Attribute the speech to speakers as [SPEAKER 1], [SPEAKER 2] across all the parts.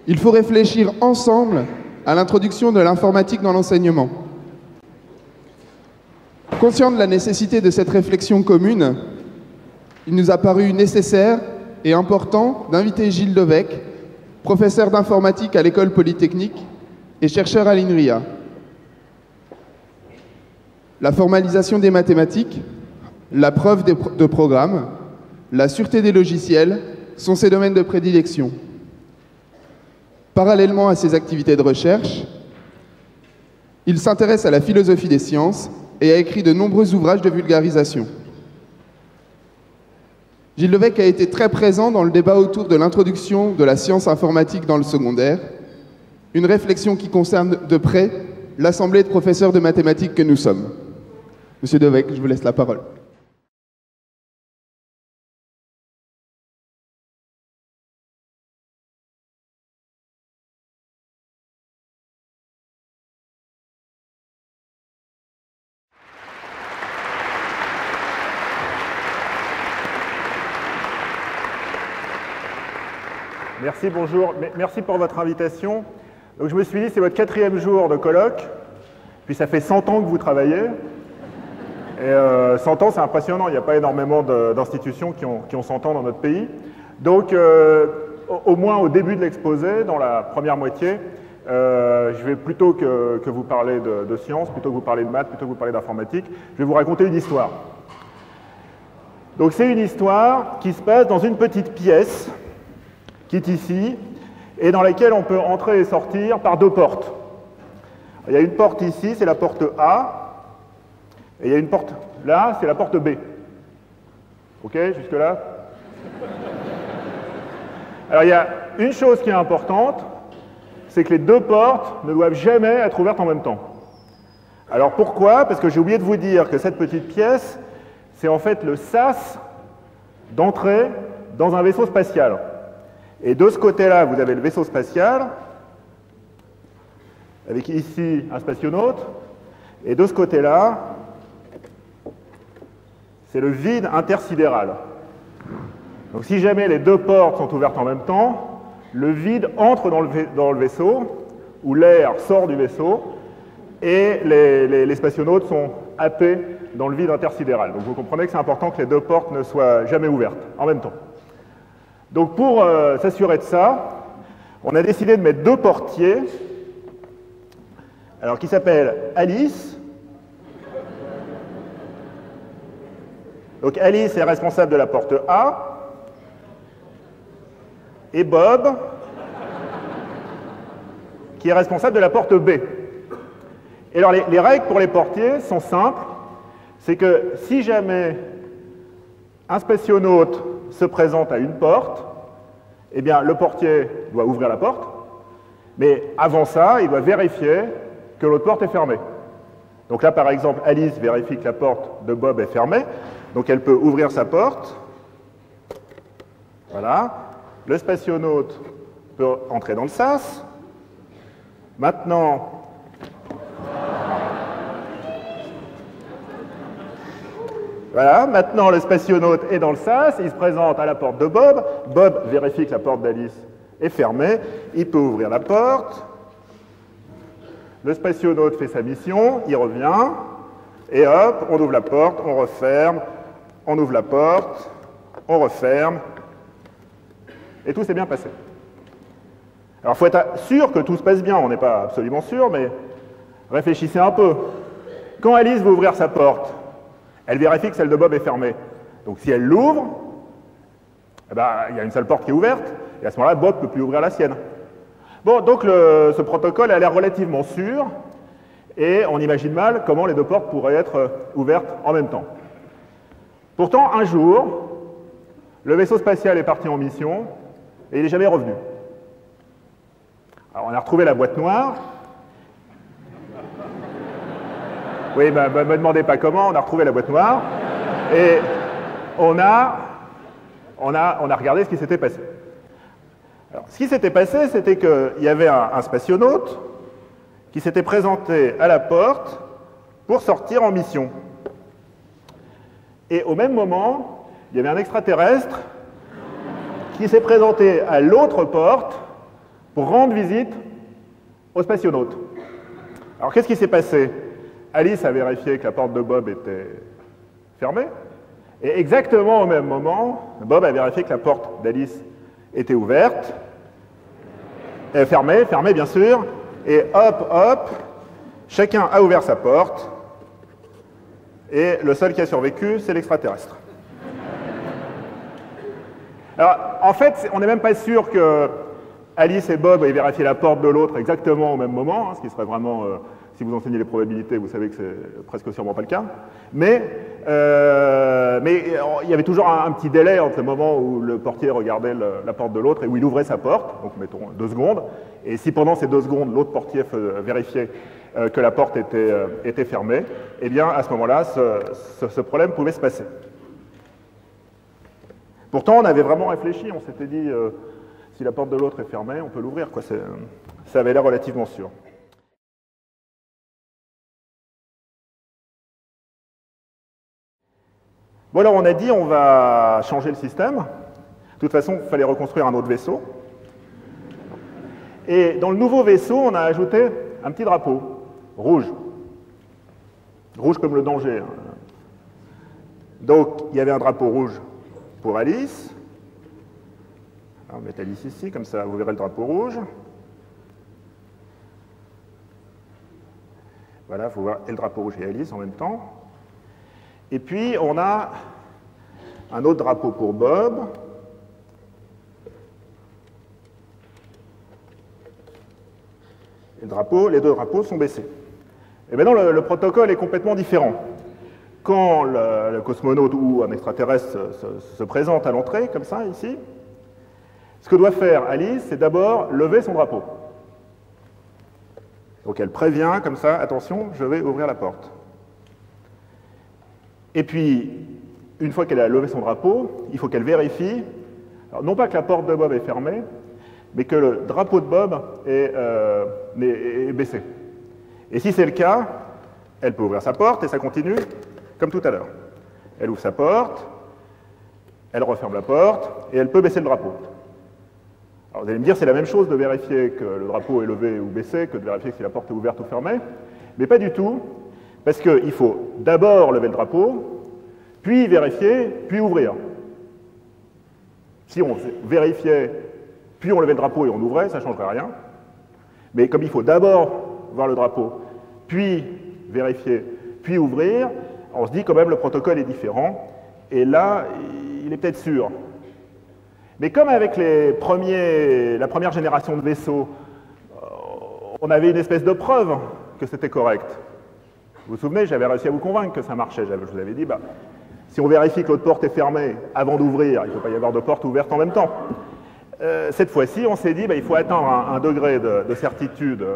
[SPEAKER 1] Il faut réfléchir ensemble à l'introduction de l'informatique dans l'enseignement. Conscient de la nécessité de cette réflexion commune, il nous a paru nécessaire et important d'inviter Gilles Devec, professeur d'informatique à l'École polytechnique et chercheur à l'INRIA. La formalisation des mathématiques, la preuve de programme, la sûreté des logiciels sont ses domaines de prédilection. Parallèlement à ses activités de recherche, il s'intéresse à la philosophie des sciences et a écrit de nombreux ouvrages de vulgarisation. Gilles Devec a été très présent dans le débat autour de l'introduction de la science informatique dans le secondaire, une réflexion qui concerne de près l'assemblée de professeurs de mathématiques que nous sommes. Monsieur Devec, je vous laisse la parole.
[SPEAKER 2] Merci, bonjour. Merci pour votre invitation. Donc, je me suis dit, c'est votre 4e jour de colloque, puis ça fait 100 ans que vous travaillez. Et 100 ans, c'est impressionnant, il n'y a pas énormément d'institutions qui ont 100 ans dans notre pays. Donc, au moins au début de l'exposé, dans la première moitié, je vais plutôt que vous parler de sciences, plutôt que vous parler de maths, plutôt que vous parler d'informatique, je vais vous raconter une histoire. Donc, c'est une histoire qui se passe dans une petite pièce qui est ici, et dans laquelle on peut entrer et sortir par 2 portes. Il y a une porte ici, c'est la porte A, et il y a une porte là, c'est la porte B. Ok, jusque-là? Alors, il y a une chose qui est importante, c'est que les 2 portes ne doivent jamais être ouvertes en même temps. Alors, pourquoi? Parce que j'ai oublié de vous dire que cette petite pièce, c'est en fait le sas d'entrée dans un vaisseau spatial. Et de ce côté-là, vous avez le vaisseau spatial, avec ici un spationaute, et de ce côté-là, c'est le vide intersidéral. Donc si jamais les 2 portes sont ouvertes en même temps, le vide entre dans le vaisseau, ou l'air sort du vaisseau, et les spationautes sont happés dans le vide intersidéral. Donc vous comprenez que c'est important que les 2 portes ne soient jamais ouvertes en même temps. Donc pour s'assurer de ça, on a décidé de mettre 2 portiers, alors qui s'appellent Alice. Donc Alice est responsable de la porte A, et Bob, qui est responsable de la porte B. Et alors les règles pour les portiers sont simples, c'est que si jamais un spationaute se présente à une porte, eh bien, le portier doit ouvrir la porte, mais avant ça, il doit vérifier que l'autre porte est fermée. Donc là, par exemple, Alice vérifie que la porte de Bob est fermée, donc elle peut ouvrir sa porte. Voilà. Le spationaute peut entrer dans le sas. Maintenant, voilà, maintenant le spationaute est dans le sas, il se présente à la porte de Bob. Bob vérifie que la porte d'Alice est fermée, il peut ouvrir la porte. Le spationaute fait sa mission, il revient, et hop, on ouvre la porte, on referme, on ouvre la porte, on referme, et tout s'est bien passé. Alors il faut être sûr que tout se passe bien, on n'est pas absolument sûr, mais réfléchissez un peu. Quand Alice va ouvrir sa porte, elle vérifie que celle de Bob est fermée. Donc si elle l'ouvre, eh ben, il y a une seule porte qui est ouverte, et à ce moment-là, Bob ne peut plus ouvrir la sienne. Bon, donc ce protocole a l'air relativement sûr, et on imagine mal comment les 2 portes pourraient être ouvertes en même temps. Pourtant, un jour, le vaisseau spatial est parti en mission, et il n'est jamais revenu. Alors on a retrouvé la boîte noire. Oui, ben, me demandez pas comment, on a retrouvé la boîte noire, et on a regardé ce qui s'était passé. Alors, ce qui s'était passé, c'était qu'il y avait un spationaute qui s'était présenté à la porte pour sortir en mission. Et au même moment, il y avait un extraterrestre qui s'est présenté à l'autre porte pour rendre visite aux spationautes. Alors qu'est-ce qui s'est passé? Alice a vérifié que la porte de Bob était fermée, et exactement au même moment, Bob a vérifié que la porte d'Alice était ouverte, fermée bien sûr, et hop, chacun a ouvert sa porte, et le seul qui a survécu, c'est l'extraterrestre. Alors, en fait, on n'est même pas sûr que Alice et Bob aient vérifié la porte de l'autre exactement au même moment, ce qui serait vraiment, si vous enseignez les probabilités, vous savez que c'est presque sûrement pas le cas. Mais il y avait toujours un petit délai entre le moment où le portier regardait la porte de l'autre et où il ouvrait sa porte, donc mettons 2 secondes, et si pendant ces 2 secondes, l'autre portier vérifiait que la porte était fermée, eh bien, à ce moment-là, ce problème pouvait se passer. Pourtant, on avait vraiment réfléchi, on s'était dit, si la porte de l'autre est fermée, on peut l'ouvrir, quoi. Ça avait l'air relativement sûr. Bon, alors on a dit, on va changer le système. De toute façon, il fallait reconstruire un autre vaisseau. Et dans le nouveau vaisseau, on a ajouté un petit drapeau, rouge. Rouge comme le danger. Donc, il y avait un drapeau rouge pour Alice. Alors, on va mettre Alice ici, comme ça vous verrez le drapeau rouge. Voilà, il faut voir et le drapeau rouge et Alice en même temps. Et puis, on a un autre drapeau pour Bob. Et les 2 drapeaux sont baissés. Et maintenant, le protocole est complètement différent. Quand le cosmonaute ou un extraterrestre se présente à l'entrée, comme ça, ici, ce que doit faire Alice, c'est d'abord lever son drapeau. Donc elle prévient, comme ça, attention, je vais ouvrir la porte. Et puis, une fois qu'elle a levé son drapeau, il faut qu'elle vérifie, alors non pas que la porte de Bob est fermée, mais que le drapeau de Bob est baissé. Et si c'est le cas, elle peut ouvrir sa porte et ça continue comme tout à l'heure. Elle ouvre sa porte, elle referme la porte et elle peut baisser le drapeau. Alors vous allez me dire, c'est la même chose de vérifier que le drapeau est levé ou baissé que de vérifier si la porte est ouverte ou fermée, mais pas du tout, parce qu'il faut d'abord lever le drapeau, puis vérifier, puis ouvrir. Si on vérifiait, puis on levait le drapeau et on ouvrait, ça ne changerait rien. Mais comme il faut d'abord voir le drapeau, puis vérifier, puis ouvrir, on se dit quand même le protocole est différent, et là, il est peut-être sûr. Mais comme avec la première génération de vaisseaux, on avait une espèce de preuve que c'était correct. Vous vous souvenez, j'avais réussi à vous convaincre que ça marchait. Je vous avais dit, si on vérifie que l'autre porte est fermée avant d'ouvrir, il ne faut pas y avoir de porte ouverte en même temps. Cette fois-ci, on s'est dit, il faut atteindre un degré de certitude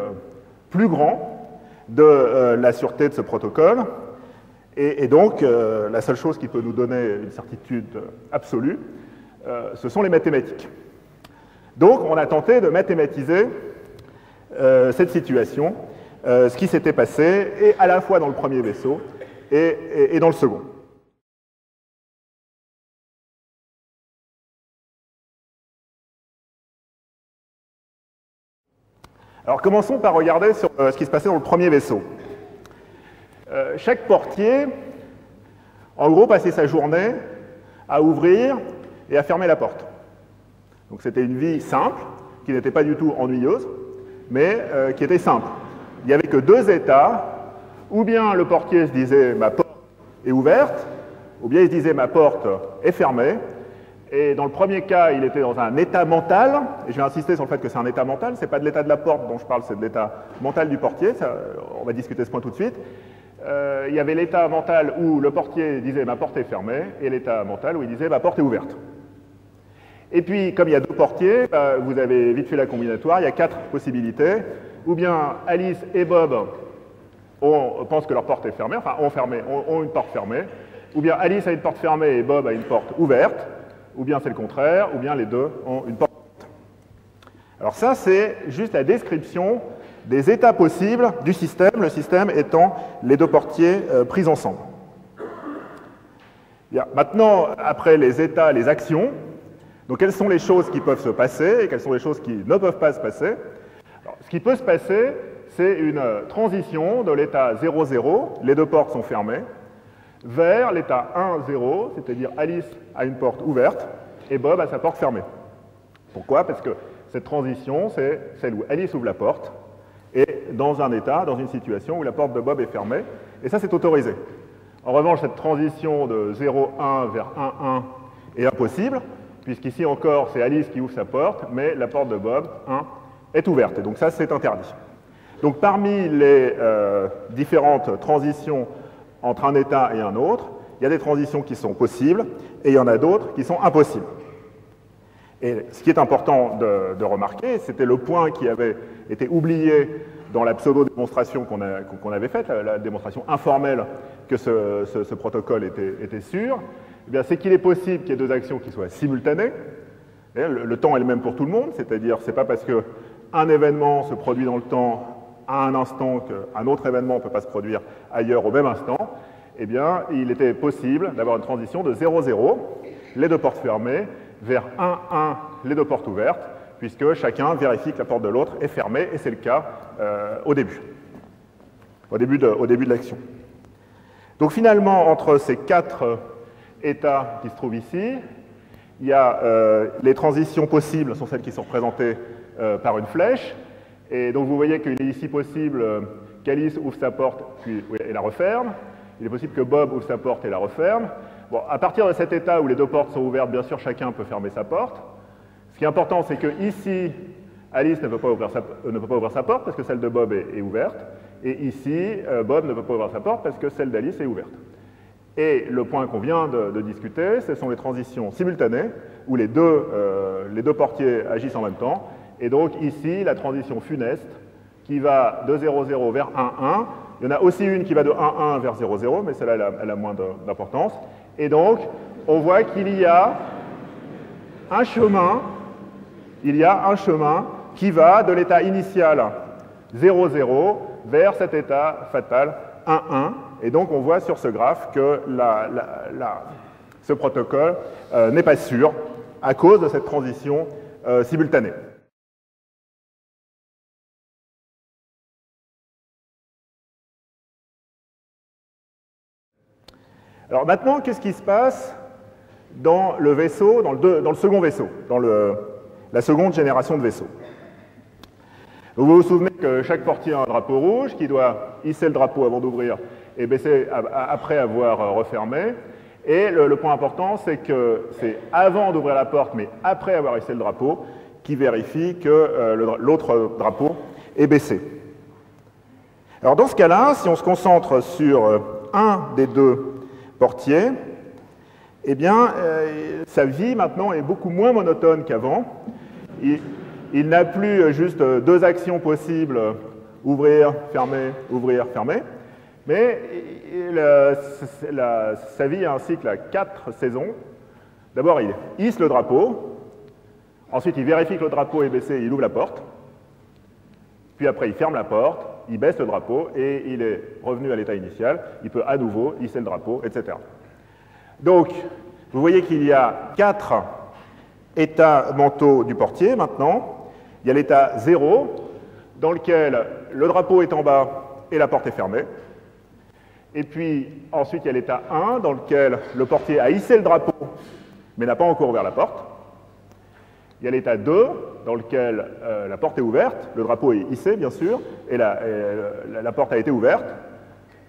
[SPEAKER 2] plus grand de la sûreté de ce protocole. Et donc, la seule chose qui peut nous donner une certitude absolue, ce sont les mathématiques. Donc, on a tenté de mathématiser cette situation, ce qui s'était passé, et à la fois dans le premier vaisseau et dans le second. Alors, commençons par regarder sur ce qui se passait dans le premier vaisseau. Chaque portier, en gros, passait sa journée à ouvrir et à fermer la porte. Donc c'était une vie simple, qui n'était pas du tout ennuyeuse, mais qui était simple. Il n'y avait que 2 états, ou bien le portier se disait « ma porte est ouverte », ou bien il se disait « ma porte est fermée ». Et dans le premier cas, il était dans un état mental, et je vais insister sur le fait que c'est un état mental, ce n'est pas de l'état de la porte dont je parle, c'est de l'état mental du portier, on va discuter ce point tout de suite. Il y avait l'état mental où le portier disait « ma porte est fermée » et l'état mental où il disait « ma porte est ouverte ». Et puis, comme il y a 2 portiers, vous avez vite fait la combinatoire, il y a 4 possibilités. Ou bien Alice et Bob pensent que leur porte est fermée, enfin ont une porte fermée. Ou bien Alice a une porte fermée et Bob a une porte ouverte. Ou bien c'est le contraire, ou bien les 2 ont une porte ouverte. Alors ça, c'est juste la description des états possibles du système, le système étant les 2 portiers pris ensemble. Bien. Maintenant, après les états, les actions, Donc quelles sont les choses qui peuvent se passer et quelles sont les choses qui ne peuvent pas se passer? Alors, ce qui peut se passer, c'est une transition de l'état 0,0, les deux portes sont fermées, vers l'état 1,0, c'est-à-dire Alice a une porte ouverte et Bob a sa porte fermée. Pourquoi? Parce que cette transition, c'est celle où Alice ouvre la porte et dans un état, dans une situation où la porte de Bob est fermée, et ça c'est autorisé. En revanche, cette transition de 0,1 vers 1,1 est impossible, puisqu'ici encore c'est Alice qui ouvre sa porte, mais la porte de Bob, 1, est ouverte, et donc ça c'est interdit. Donc parmi les différentes transitions entre un état et un autre, il y a des transitions qui sont possibles, et il y en a d'autres qui sont impossibles. Et ce qui est important de remarquer, c'était le point qui avait été oublié dans la pseudo-démonstration qu'on avait faite, la démonstration informelle que ce protocole était sûr, eh c'est qu'il est possible qu'il y ait deux actions qui soient simultanées. Le temps est le même pour tout le monde, c'est-à-dire c'est pas parce qu'un événement se produit dans le temps à un instant qu'un autre événement ne peut pas se produire ailleurs au même instant. Eh bien, il était possible d'avoir une transition de 0,0, les deux portes fermées, vers 1,1, les deux portes ouvertes, puisque chacun vérifie que la porte de l'autre est fermée, et c'est le cas au début de l'action. Donc finalement, entre ces quatre états qui se trouvent ici, il y a les transitions possibles sont celles qui sont représentées par une flèche, et donc vous voyez qu'il est ici possible qu'Alice ouvre sa porte et la referme, il est possible que Bob ouvre sa porte et la referme. Bon, à partir de cet état où les deux portes sont ouvertes, bien sûr, chacun peut fermer sa porte. Ce qui est important, c'est que ici, Alice ne peut pas ouvrir sa porte parce que celle de Bob est ouverte. Et ici, Bob ne peut pas ouvrir sa porte parce que celle d'Alice est ouverte. Et le point qu'on vient de discuter, ce sont les transitions simultanées, où les deux portiers agissent en même temps. Et donc ici, la transition funeste, qui va de 0,0 vers 1,1. Il y en a aussi une qui va de 1,1 vers 0,0, mais celle-là, elle a moins d'importance. Et donc, on voit qu'il y a un chemin qui va de l'état initial 0,0 vers cet état fatal 1,1. Et donc, on voit sur ce graphe que ce protocole n'est pas sûr à cause de cette transition simultanée. Alors maintenant, qu'est-ce qui se passe dans le vaisseau, dans le second vaisseau, dans la seconde génération de vaisseaux? Vous vous souvenez que chaque portier a un drapeau rouge qui doit hisser le drapeau avant d'ouvrir et baisser après avoir refermé. Et le point important, c'est que c'est avant d'ouvrir la porte, mais après avoir hissé le drapeau, qui vérifie que l'autre drapeau est baissé. Alors dans ce cas-là, si on se concentre sur un des deux portier, eh bien, sa vie maintenant est beaucoup moins monotone qu'avant. Il n'a plus juste deux actions possibles, ouvrir, fermer, mais sa vie a un cycle à 4 saisons. D'abord, il hisse le drapeau, ensuite il vérifie que le drapeau est baissé, il ouvre la porte, puis après il ferme la porte, il baisse le drapeau et il est revenu à l'état initial, il peut à nouveau hisser le drapeau, etc. Donc, vous voyez qu'il y a 4 états mentaux du portier maintenant. Il y a l'état 0, dans lequel le drapeau est en bas et la porte est fermée. Et puis, ensuite, il y a l'état 1, dans lequel le portier a hissé le drapeau, mais n'a pas encore ouvert la porte. Il y a l'état 2, dans lequel la porte est ouverte, le drapeau est hissé, bien sûr, et la porte a été ouverte.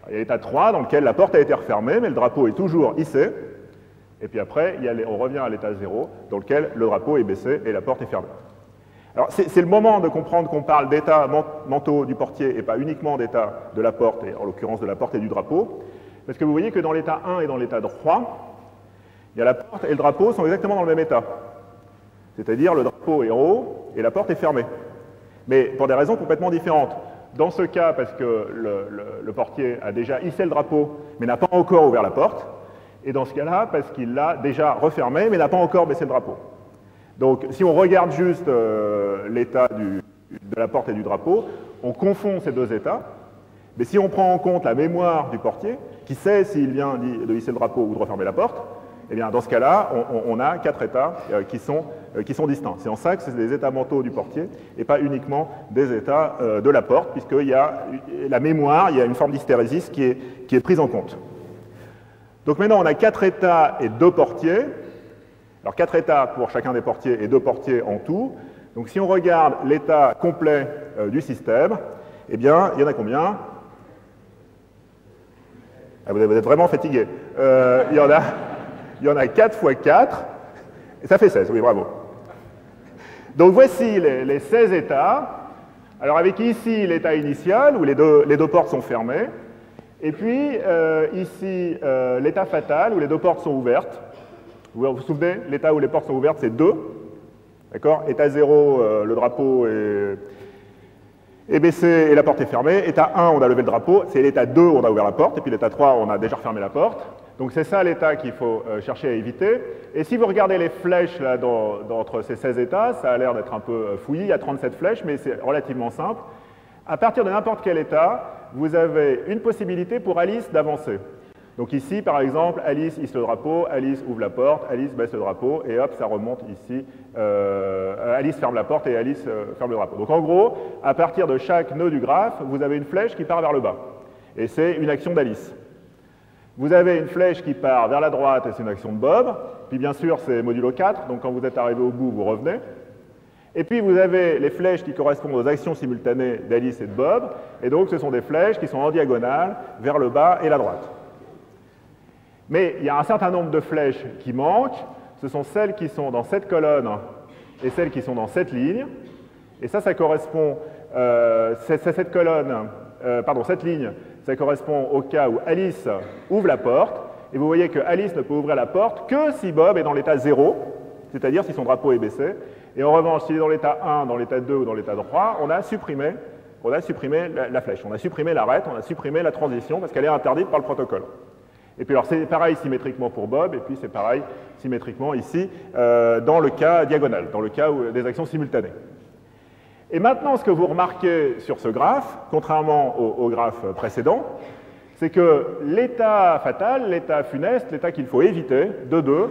[SPEAKER 2] Il y a l'état 3, dans lequel la porte a été refermée, mais le drapeau est toujours hissé. Et puis après, on revient à l'état 0, dans lequel le drapeau est baissé et la porte est fermée. Alors, c'est le moment de comprendre qu'on parle d'états mentaux du portier et pas uniquement d'état de la porte, et en l'occurrence de la porte et du drapeau, parce que vous voyez que dans l'état 1 et dans l'état 3, il y a la porte et le drapeau sont exactement dans le même état. C'est-à-dire le drapeau est en haut et la porte est fermée. Mais pour des raisons complètement différentes. Dans ce cas, parce que le portier a déjà hissé le drapeau, mais n'a pas encore ouvert la porte. Et dans ce cas-là, parce qu'il l'a déjà refermé, mais n'a pas encore baissé le drapeau. Donc, si on regarde juste l'état de la porte et du drapeau, on confond ces deux états. Mais si on prend en compte la mémoire du portier, qui sait s'il vient de hisser le drapeau ou de refermer la porte, eh bien, dans ce cas-là, on a 4 états qui sont distincts. C'est en ça que c'est des états mentaux du portier et pas uniquement des états de la porte, puisqu'il y a la mémoire, il y a une forme d'hystérésis qui est prise en compte. Donc maintenant, on a 4 états et 2 portiers. Alors 4 états pour chacun des portiers et 2 portiers en tout. Donc si on regarde l'état complet du système, eh bien, il y en a combien? Ah, vous êtes vraiment fatigué. Il y en a 4 fois 4, et ça fait 16, oui, bravo. Donc voici les 16 états. Alors avec ici l'état initial, où les deux portes sont fermées, et puis ici l'état fatal, où les 2 portes sont ouvertes. Vous vous souvenez, l'état où les portes sont ouvertes, c'est 2. D'accord? État 0, le drapeau est baissé et la porte est fermée. État 1, on a levé le drapeau. C'est l'état 2, on a ouvert la porte. Et puis l'état 3, on a déjà refermé la porte. Donc c'est ça l'état qu'il faut chercher à éviter. Et si vous regardez les flèches là, entre ces 16 états, ça a l'air d'être un peu fouillis. Il y a 37 flèches, mais c'est relativement simple. À partir de n'importe quel état, vous avez une possibilité pour Alice d'avancer. Donc ici, par exemple, Alice hisse le drapeau, Alice ouvre la porte, Alice baisse le drapeau, et hop, ça remonte ici. Alice ferme la porte et Alice ferme le drapeau. Donc en gros, à partir de chaque nœud du graphe, vous avez une flèche qui part vers le bas. Et c'est une action d'Alice. Vous avez une flèche qui part vers la droite, et c'est une action de Bob. Puis bien sûr, c'est modulo 4, donc quand vous êtes arrivé au bout, vous revenez. Et puis vous avez les flèches qui correspondent aux actions simultanées d'Alice et de Bob. Et donc ce sont des flèches qui sont en diagonale vers le bas et la droite. Mais il y a un certain nombre de flèches qui manquent. Ce sont celles qui sont dans cette colonne et celles qui sont dans cette ligne. Et ça correspond, cette colonne, cette ligne, ça correspond au cas où Alice ouvre la porte. Et vous voyez que Alice ne peut ouvrir la porte que si Bob est dans l'état 0, c'est-à-dire si son drapeau est baissé. Et en revanche, s'il est dans l'état 1, dans l'état 2 ou dans l'état 3, on a supprimé la flèche, on a supprimé l'arête, on a supprimé la transition parce qu'elle est interdite par le protocole. Et puis alors c'est pareil symétriquement pour Bob, et puis c'est pareil symétriquement ici dans le cas diagonal, dans le cas des actions simultanées. Et maintenant, ce que vous remarquez sur ce graphe, contrairement au graphe précédent, c'est que l'état fatal, l'état funeste, l'état qu'il faut éviter, de 2,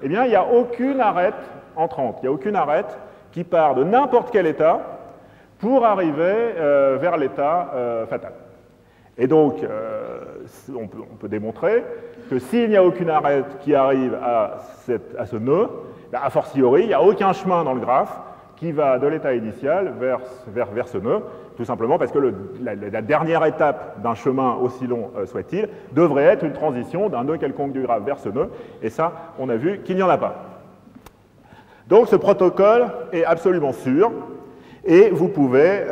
[SPEAKER 2] eh bien il n'y a aucune arête entrante, il n'y a aucune arête qui part de n'importe quel état pour arriver vers l'état fatal. Et donc, on peut démontrer que s'il n'y a aucune arête qui arrive à ce nœud, a fortiori, il n'y a aucun chemin dans le graphe qui va de l'état initial vers ce nœud, tout simplement parce que la dernière étape d'un chemin, aussi long soit-il, devrait être une transition d'un nœud quelconque du graphe vers ce nœud, et ça, on a vu qu'il n'y en a pas. Donc ce protocole est absolument sûr, et vous pouvez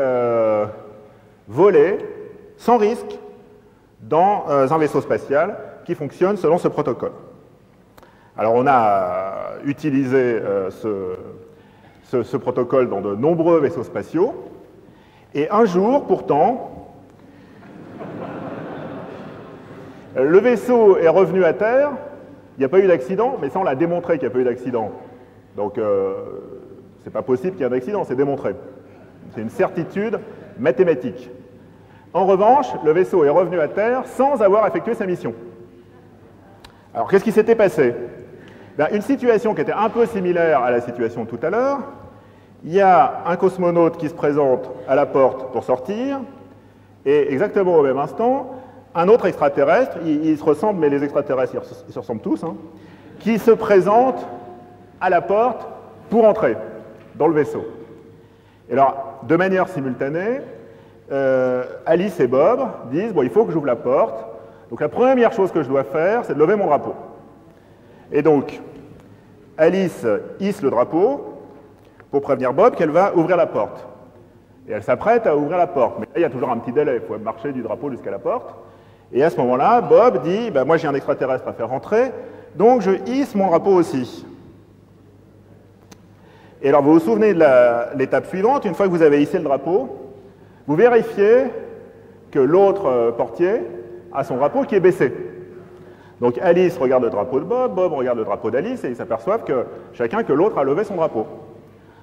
[SPEAKER 2] voler sans risque dans un vaisseau spatial qui fonctionne selon ce protocole. Alors on a utilisé ce protocole dans de nombreux vaisseaux spatiaux, et un jour, pourtant, le vaisseau est revenu à Terre, il n'y a pas eu d'accident, mais ça on l'a démontré qu'il n'y a pas eu d'accident. Donc c'est pas possible qu'il y ait un accident, c'est démontré. C'est une certitude mathématique. En revanche, le vaisseau est revenu à Terre sans avoir effectué sa mission. Alors, qu'est-ce qui s'était passé? Une situation qui était un peu similaire à la situation de tout à l'heure. Il y a un cosmonaute qui se présente à la porte pour sortir, et exactement au même instant, un autre extraterrestre, ils se ressemblent, mais les extraterrestres, ils se ressemblent tous, hein, qui se présente à la porte pour entrer dans le vaisseau. Et alors, de manière simultanée, Alice et Bob disent, bon, il faut que j'ouvre la porte. Donc la première chose que je dois faire, c'est de lever mon drapeau. Et donc, Alice hisse le drapeau pour prévenir Bob qu'elle va ouvrir la porte. Et elle s'apprête à ouvrir la porte. Mais là, il y a toujours un petit délai, il faut marcher du drapeau jusqu'à la porte. Et à ce moment-là, Bob dit, ben, moi j'ai un extraterrestre à faire rentrer, donc je hisse mon drapeau aussi. Et alors, vous vous souvenez de l'étape suivante, une fois que vous avez hissé le drapeau, vous vérifiez que l'autre portier a son drapeau qui est baissé. Donc Alice regarde le drapeau de Bob, Bob regarde le drapeau d'Alice, et ils s'aperçoivent que l'autre a levé son drapeau.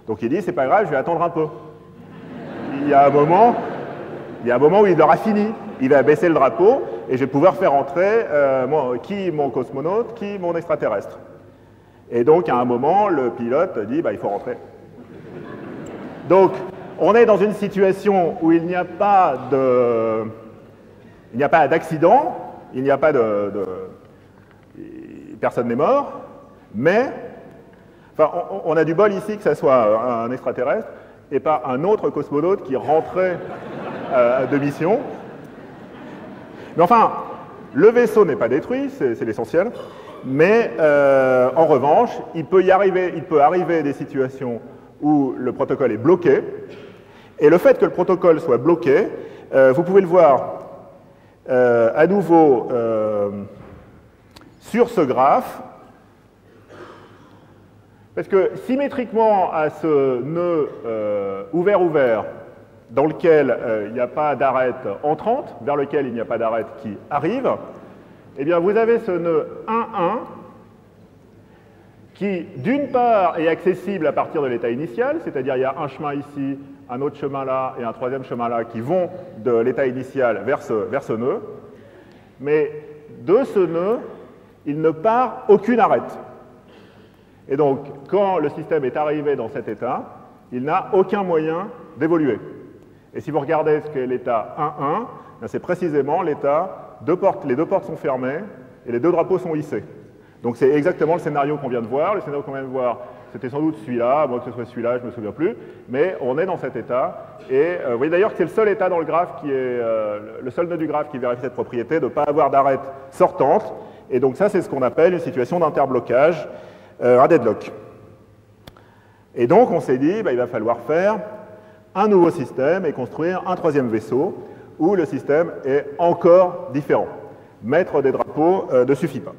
[SPEAKER 2] Donc il dit, c'est pas grave, je vais attendre un peu. Il y a un moment où il aura fini. il va baisser le drapeau et je vais pouvoir faire entrer qui mon cosmonaute, qui mon extraterrestre. Et donc, à un moment, le pilote dit bah, il faut rentrer. Donc, on est dans une situation où il n'y a pas d'accident, il n'y a pas personne n'est mort, mais enfin, on a du bol ici que ce soit un extraterrestre et pas un autre cosmonaute qui rentrait de mission. Mais enfin, le vaisseau n'est pas détruit, c'est l'essentiel, mais en revanche, il peut arriver des situations où le protocole est bloqué, et le fait que le protocole soit bloqué, vous pouvez le voir à nouveau sur ce graphe, parce que symétriquement à ce nœud ouvert-ouvert, dans lequel il n'y a pas d'arête entrante, vers lequel il n'y a pas d'arête qui arrive, eh bien vous avez ce nœud 1,1 qui, d'une part, est accessible à partir de l'état initial, c'est-à-dire il y a un chemin ici, un autre chemin là et un troisième chemin là qui vont de l'état initial vers ce nœud, mais de ce nœud, il ne part aucune arête. Et donc, quand le système est arrivé dans cet état, il n'a aucun moyen d'évoluer. Et si vous regardez ce qu'est l'état 1,1, c'est précisément l'état, les deux portes sont fermées et les deux drapeaux sont hissés. Donc c'est exactement le scénario qu'on vient de voir. Le scénario qu'on vient de voir, c'était sans doute celui-là, moi que ce soit celui-là, je ne me souviens plus, mais on est dans cet état. Et vous voyez d'ailleurs que c'est le seul état dans le graphe qui est, le seul nœud du graphe qui vérifie cette propriété de ne pas avoir d'arête sortante. Et donc ça, c'est ce qu'on appelle une situation d'interblocage, un deadlock. Et donc on s'est dit, bah, il va falloir faire un nouveau système et construire un troisième vaisseau où le système est encore différent. Mettre des drapeaux ne suffit pas.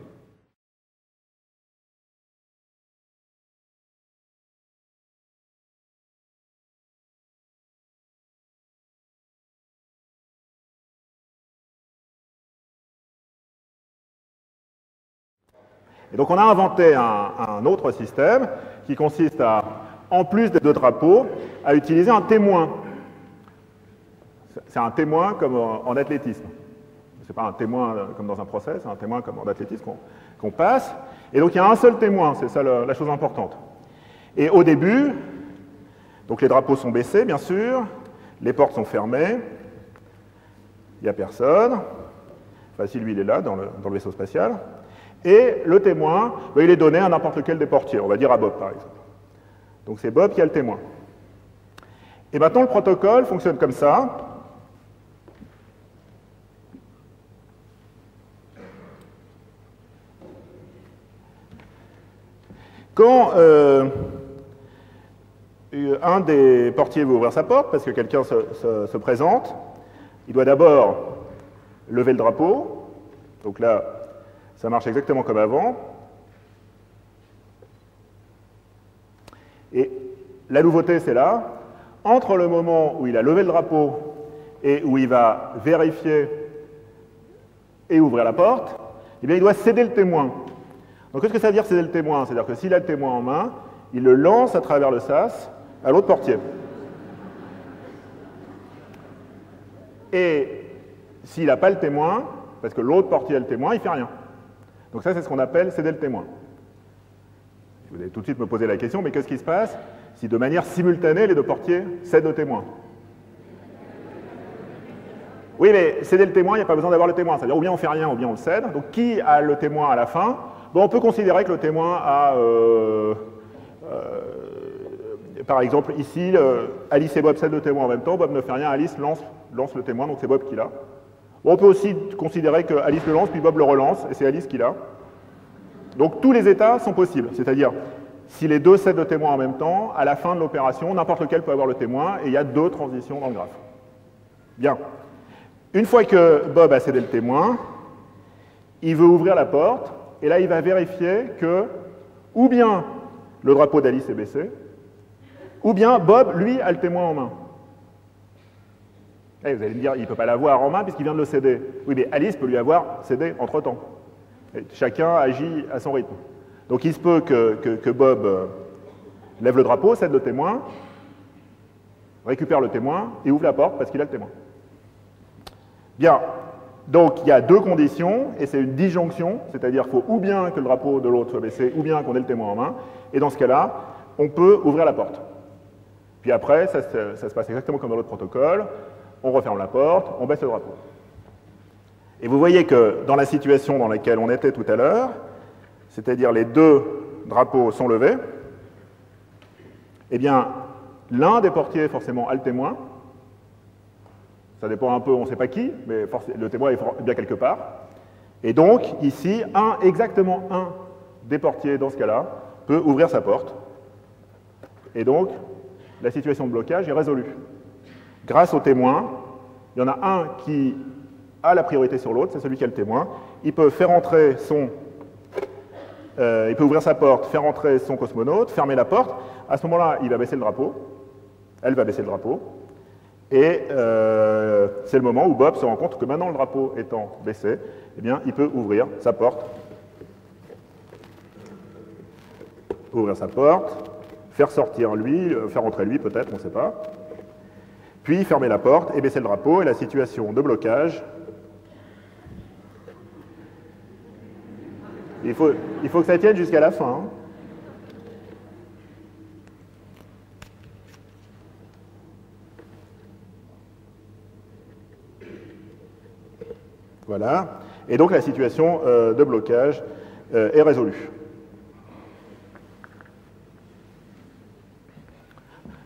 [SPEAKER 2] Et donc on a inventé un autre système qui consiste à, en plus des deux drapeaux, à utiliser un témoin. C'est un témoin comme en athlétisme. Ce n'est pas un témoin comme dans un procès, c'est un témoin comme en athlétisme qu'on passe. Et donc il y a un seul témoin, c'est ça la chose importante. Et au début, donc les drapeaux sont baissés, bien sûr, les portes sont fermées, il n'y a personne. Enfin, si lui il est là, dans le vaisseau spatial. Et le témoin, ben, il est donné à n'importe lequel des portiers, on va dire à Bob par exemple. Donc c'est Bob qui a le témoin. Et maintenant le protocole fonctionne comme ça. Quand un des portiers veut ouvrir sa porte, parce que quelqu'un se présente, il doit d'abord lever le drapeau. Donc là, ça marche exactement comme avant. Et la nouveauté, c'est là. Entre le moment où il a levé le drapeau et où il va vérifier et ouvrir la porte, eh bien, il doit céder le témoin. Donc, qu'est-ce que ça veut dire céder le témoin? C'est-à-dire que s'il a le témoin en main, il le lance à travers le sas à l'autre portier. Et s'il n'a pas le témoin, parce que l'autre portier a le témoin, il ne fait rien. Donc ça, c'est ce qu'on appelle céder le témoin. Vous allez tout de suite me poser la question, mais qu'est-ce qui se passe si de manière simultanée, les deux portiers cèdent le témoin? Oui, mais céder le témoin, il n'y a pas besoin d'avoir le témoin. C'est-à-dire, ou bien on fait rien, ou bien on le cède. Donc qui a le témoin à la fin? Bon, on peut considérer que le témoin a, par exemple, ici, Alice et Bob cèdent le témoin en même temps. Bob ne fait rien, Alice lance le témoin, donc c'est Bob qui l'a. Bon, on peut aussi considérer que Alice le lance, puis Bob le relance, et c'est Alice qui l'a. Donc tous les états sont possibles, c'est-à-dire si les deux cèdent le témoin en même temps, à la fin de l'opération, n'importe lequel peut avoir le témoin, et il y a deux transitions dans le graphe. Bien. Une fois que Bob a cédé le témoin, il veut ouvrir la porte, et là il va vérifier que, ou bien le drapeau d'Alice est baissé, ou bien Bob, lui, a le témoin en main. Et vous allez me dire, il ne peut pas l'avoir en main puisqu'il vient de le céder. Oui, mais Alice peut lui avoir cédé entre-temps. Et chacun agit à son rythme. Donc il se peut que Bob lève le drapeau, cède le témoin, récupère le témoin et ouvre la porte parce qu'il a le témoin. Bien, donc il y a deux conditions, et c'est une disjonction, c'est-à-dire qu'il faut ou bien que le drapeau de l'autre soit baissé, ou bien qu'on ait le témoin en main, et dans ce cas-là, on peut ouvrir la porte. Puis après, ça se passe exactement comme dans l'autre protocole, on referme la porte, on baisse le drapeau. Et vous voyez que dans la situation dans laquelle on était tout à l'heure, c'est-à-dire les deux drapeaux sont levés, eh bien, l'un des portiers, forcément, a le témoin. Ça dépend un peu, on ne sait pas qui, mais le témoin est bien quelque part. Et donc, ici, exactement un des portiers, dans ce cas-là, peut ouvrir sa porte. Et donc, la situation de blocage est résolue. Grâce au témoin, il y en a un qui a la priorité sur l'autre, c'est celui qui a le témoin. Il peut faire entrer il peut ouvrir sa porte, faire entrer son cosmonaute, fermer la porte. À ce moment-là, il va baisser le drapeau. Elle va baisser le drapeau. Et c'est le moment où Bob se rend compte que maintenant le drapeau étant baissé, eh bien, il peut ouvrir sa porte. Ouvrir sa porte, faire sortir lui, faire entrer lui peut-être, on ne sait pas. Puis fermer la porte et baisser le drapeau, et la situation de blocage. Il faut que ça tienne jusqu'à la fin. Hein. Voilà. Et donc la situation de blocage est résolue.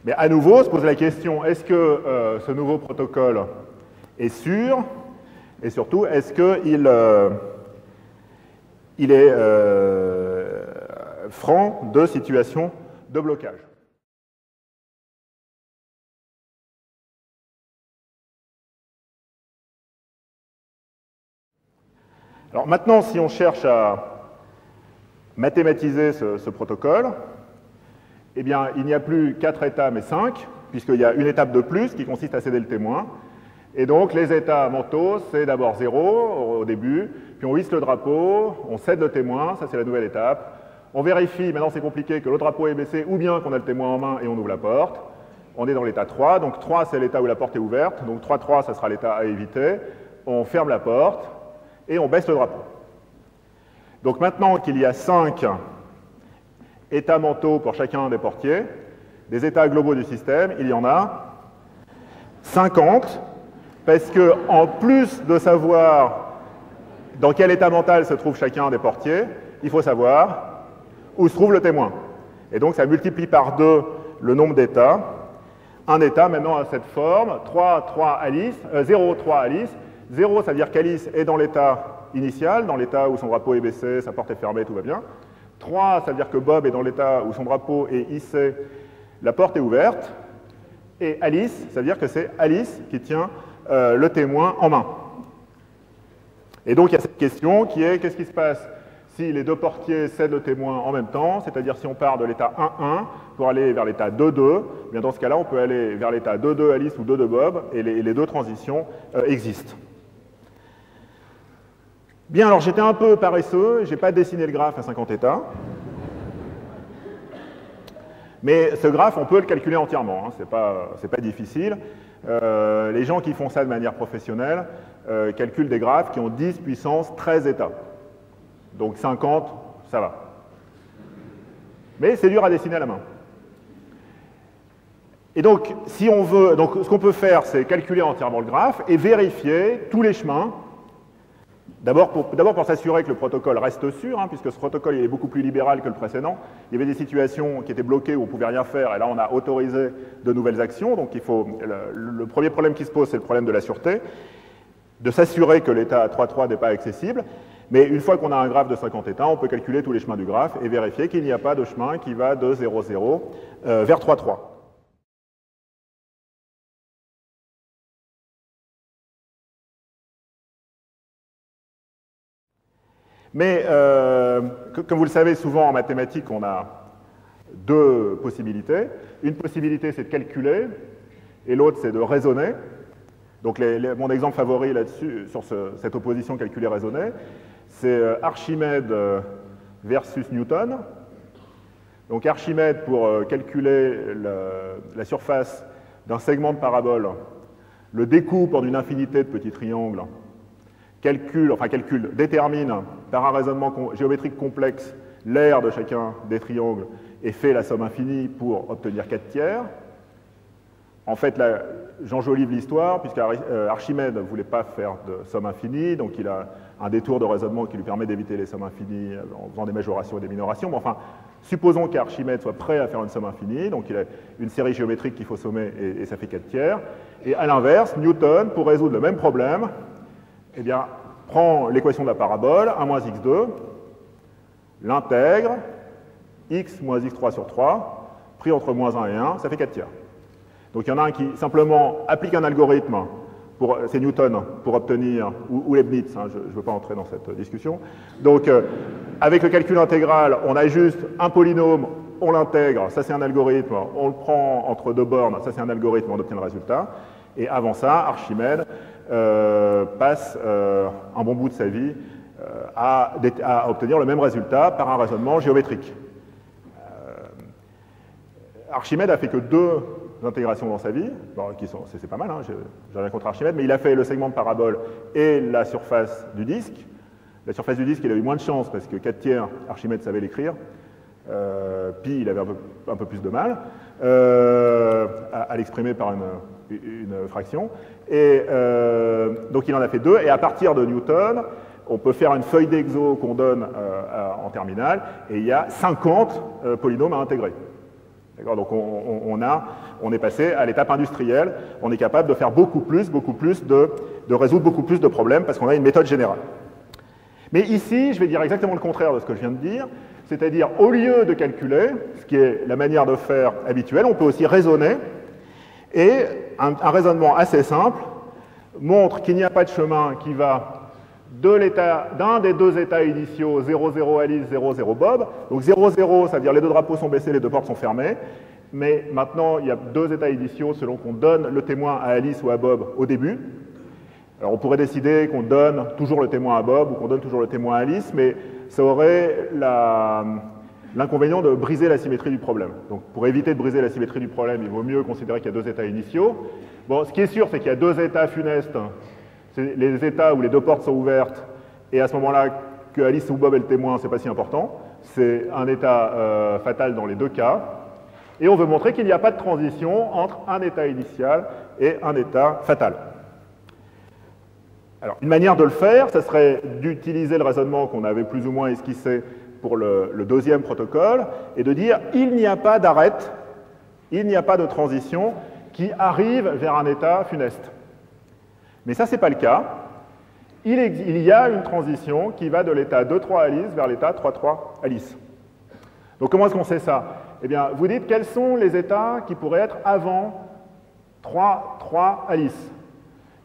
[SPEAKER 2] Mais à nouveau, se pose la question, est-ce que ce nouveau protocole est sûr? Et surtout, est-ce qu'il est franc de situation de blocage? Alors maintenant, si on cherche à mathématiser ce protocole, eh bien, il n'y a plus 4 états, mais 5, puisqu'il y a une étape de plus qui consiste à céder le témoin. Et donc, les états mentaux, c'est d'abord 0 au début, puis on hisse le drapeau, on cède le témoin, ça c'est la nouvelle étape. On vérifie, maintenant c'est compliqué, que le drapeau est baissé, ou bien qu'on a le témoin en main et on ouvre la porte. On est dans l'état 3, donc 3 c'est l'état où la porte est ouverte, donc 3-3 ça sera l'état à éviter. On ferme la porte et on baisse le drapeau. Donc maintenant qu'il y a 5 états mentaux pour chacun des portiers, des états globaux du système, il y en a 50, parce que en plus de savoir dans quel état mental se trouve chacun des portiers, il faut savoir où se trouve le témoin. Et donc ça multiplie par 2 le nombre d'états. Un état maintenant a cette forme, 3, 3 Alice, 0, 3 Alice. 0, ça veut dire qu'Alice est dans l'état initial, dans l'état où son drapeau est baissé, sa porte est fermée, tout va bien. 3, ça veut dire que Bob est dans l'état où son drapeau est hissé, la porte est ouverte. Et Alice, ça veut dire que c'est Alice qui tient le témoin en main. Et donc il y a cette question qui est, qu'est-ce qui se passe si les deux portiers cèdent le témoin en même temps, c'est-à-dire si on part de l'état 1-1 pour aller vers l'état 2-2, bien dans ce cas-là, on peut aller vers l'état 2-2 Alice ou 2-2 Bob, et les deux transitions existent. Bien, alors j'étais un peu paresseux, je n'ai pas dessiné le graphe à 50 états. Mais ce graphe, on peut le calculer entièrement, hein, c'est pas difficile. Les gens qui font ça de manière professionnelle calculent des graphes qui ont 10 puissance 13 états. Donc 50, ça va. Mais c'est dur à dessiner à la main. Et donc, si on veut, donc ce qu'on peut faire, c'est calculer entièrement le graphe et vérifier tous les chemins. D'abord pour s'assurer que le protocole reste sûr, hein, puisque ce protocole est beaucoup plus libéral que le précédent. Il y avait des situations qui étaient bloquées où on ne pouvait rien faire, et là on a autorisé de nouvelles actions. Donc le premier problème qui se pose, c'est le problème de la sûreté, de s'assurer que l'état 3-3 n'est pas accessible. Mais une fois qu'on a un graphe de 50 états, on peut calculer tous les chemins du graphe et vérifier qu'il n'y a pas de chemin qui va de 0,0 vers 3,3. Mais, comme vous le savez, souvent en mathématiques, on a deux possibilités. Une possibilité, c'est de calculer, et l'autre, c'est de raisonner. Donc, mon exemple favori là-dessus, sur cette opposition calculée-raisonnée, c'est Archimède versus Newton. Donc, Archimède, pour calculer la surface d'un segment de parabole, le découpe en une infinité de petits triangles, détermine par un raisonnement géométrique complexe l'aire de chacun des triangles et fait la somme infinie pour obtenir 4 tiers. En fait, là, j'enjolive l'histoire, puisqu'Archimède ne voulait pas faire de somme infinie, donc il a un détour de raisonnement qui lui permet d'éviter les sommes infinies en faisant des majorations et des minorations. Mais enfin, supposons qu'Archimède soit prêt à faire une somme infinie, donc il a une série géométrique qu'il faut sommer et ça fait 4 tiers. Et à l'inverse, Newton, pour résoudre le même problème, eh bien, prend l'équation de la parabole, 1 moins x2, l'intègre, x moins x3 sur 3, pris entre moins 1 et 1, ça fait 4 tiers. Donc il y en a un qui simplement applique un algorithme, c'est Newton, pour obtenir, ou Leibniz, hein, je ne veux pas entrer dans cette discussion. Donc avec le calcul intégral, on a juste un polynôme, on l'intègre, ça c'est un algorithme, on le prend entre deux bornes, ça c'est un algorithme, on obtient le résultat. Et avant ça, Archimède passe un bon bout de sa vie à obtenir le même résultat par un raisonnement géométrique. Archimède a fait que 2 intégrations dans sa vie, bon, c'est pas mal, hein, j'ai rien contre Archimède, mais il a fait le segment de parabole et la surface du disque. La surface du disque, il a eu moins de chance parce que 4 tiers, Archimède savait l'écrire, puis il avait un peu plus de mal à l'exprimer par une fraction. Et donc il en a fait 2, et à partir de Newton, on peut faire une feuille d'exo qu'on donne en terminale, et il y a 50 polynômes à intégrer. Donc on est passé à l'étape industrielle, on est capable de faire de résoudre beaucoup plus de problèmes parce qu'on a une méthode générale. Mais ici, je vais dire exactement le contraire de ce que je viens de dire, c'est-à-dire au lieu de calculer, ce qui est la manière de faire habituelle, on peut aussi raisonner, et un raisonnement assez simple montre qu'il n'y a pas de chemin qui va d'un des 2 états initiaux, 0, 0 Alice, 0, 0 Bob. Donc 0, 0, ça veut dire les 2 drapeaux sont baissés, les 2 portes sont fermées. Mais maintenant, il y a 2 états initiaux selon qu'on donne le témoin à Alice ou à Bob au début. Alors on pourrait décider qu'on donne toujours le témoin à Bob ou qu'on donne toujours le témoin à Alice, mais ça aurait l'inconvénient de briser la symétrie du problème. Donc pour éviter de briser la symétrie du problème, il vaut mieux considérer qu'il y a 2 états initiaux. Bon, ce qui est sûr, c'est qu'il y a 2 états funestes. C'est les états où les 2 portes sont ouvertes, et à ce moment-là, que Alice ou Bob est le témoin, c'est pas si important. C'est un état fatal dans les 2 cas. Et on veut montrer qu'il n'y a pas de transition entre un état initial et un état fatal. Alors, une manière de le faire, ça serait d'utiliser le raisonnement qu'on avait plus ou moins esquissé pour le 2e protocole, et de dire il n'y a pas d'arête, il n'y a pas de transition qui arrive vers un état funeste. Mais ça, ce n'est pas le cas. Il y a une transition qui va de l'état 2,3 Alice vers l'état 3,3 Alice. Donc comment est-ce qu'on sait ça? Eh bien, vous dites quels sont les états qui pourraient être avant 3,3 Alice.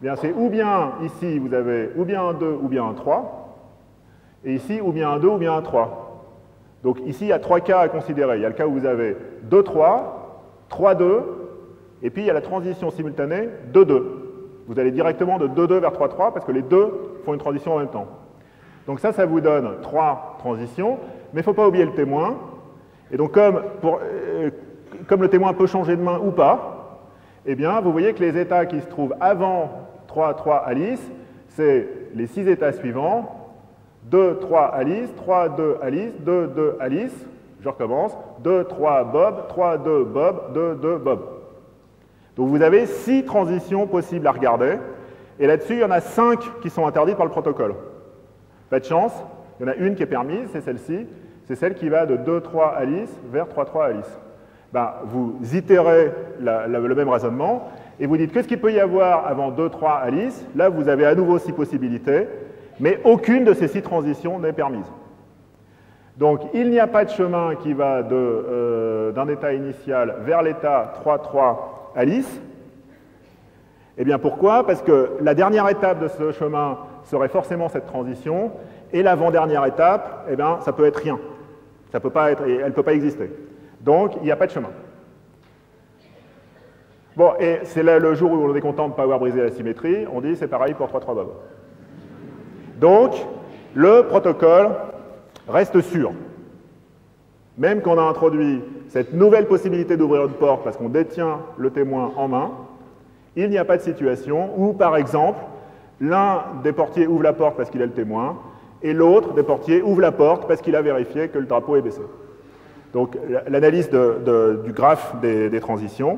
[SPEAKER 2] Eh bien, c'est ou bien ici, vous avez ou bien un 2 ou bien un 3, et ici, ou bien un 2 ou bien un 3. Donc ici, il y a 3 cas à considérer. Il y a le cas où vous avez 2,3, 3,2, et puis il y a la transition simultanée 2,2. Vous allez directement de 2,2 vers 3,3 parce que les 2 font une transition en même temps. Donc ça vous donne 3 transitions, mais il ne faut pas oublier le témoin. Et donc comme le témoin peut changer de main ou pas, eh bien vous voyez que les états qui se trouvent avant 3,3 Alice, c'est les 6 états suivants, 2,3 Alice, 3,2 Alice, 2,2 Alice, je recommence, 2,3 Bob, 3,2 Bob, 2,2 Bob. Donc vous avez 6 transitions possibles à regarder, et là-dessus, il y en a 5 qui sont interdites par le protocole. Pas de chance, il y en a une qui est permise, c'est celle-ci, c'est celle qui va de 2,3 Alice vers 3,3 Alice. Ben, vous itérez le même raisonnement, et vous dites qu'est-ce qu'il peut y avoir avant 2,3 Alice. Là, vous avez à nouveau 6 possibilités, mais aucune de ces 6 transitions n'est permise. Donc, il n'y a pas de chemin qui va d'un état initial vers l'état 3,3 Alice. Eh bien, pourquoi? Parce que la dernière étape de ce chemin serait forcément cette transition, et l'avant-dernière étape, eh bien, ça peut être rien. Ça peut pas être, elle ne peut pas exister. Donc, il n'y a pas de chemin. Bon, et c'est là le jour où on est content de ne pas avoir brisé la symétrie, on dit c'est pareil pour 3,3 Bob. Donc, le protocole reste sûr. Même quand on a introduit cette nouvelle possibilité d'ouvrir une porte parce qu'on détient le témoin en main, Il n'y a pas de situation où, par exemple, l'un des portiers ouvre la porte parce qu'il est le témoin, et l'autre des portiers ouvre la porte parce qu'il a vérifié que le drapeau est baissé. Donc l'analyse du graphe des transitions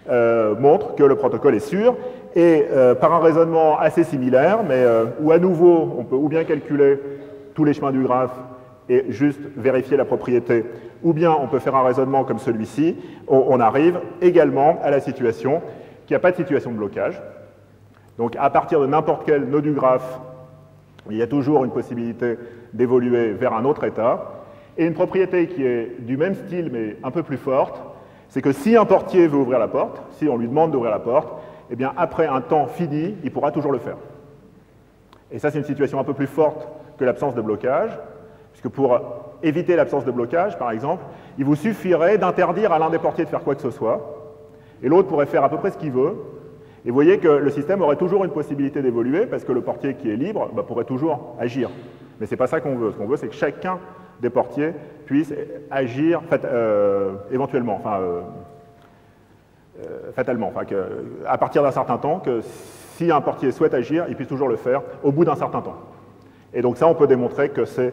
[SPEAKER 2] montre que le protocole est sûr, et par un raisonnement assez similaire, mais où à nouveau on peut ou bien calculer tous les chemins du graphe et juste vérifier la propriété, ou bien on peut faire un raisonnement comme celui-ci, on arrive également à la situation qu'il n'y a pas de situation de blocage. Donc à partir de n'importe quel nœud du graphe, il y a toujours une possibilité d'évoluer vers un autre état. Et une propriété qui est du même style mais un peu plus forte, c'est que si un portier veut ouvrir la porte, si on lui demande d'ouvrir la porte, eh bien après un temps fini, il pourra toujours le faire. Et ça, c'est une situation un peu plus forte que l'absence de blocage, puisque pour éviter l'absence de blocage, par exemple, il vous suffirait d'interdire à l'un des portiers de faire quoi que ce soit, et l'autre pourrait faire à peu près ce qu'il veut. Et vous voyez que le système aurait toujours une possibilité d'évoluer, parce que le portier qui est libre pourrait toujours agir. Mais ce n'est pas ça qu'on veut. Ce qu'on veut, c'est que chacun des portiers puisse agir éventuellement, enfin, fatalement, enfin, à partir d'un certain temps, que si un portier souhaite agir, il puisse toujours le faire au bout d'un certain temps. Et donc ça, on peut démontrer que c'est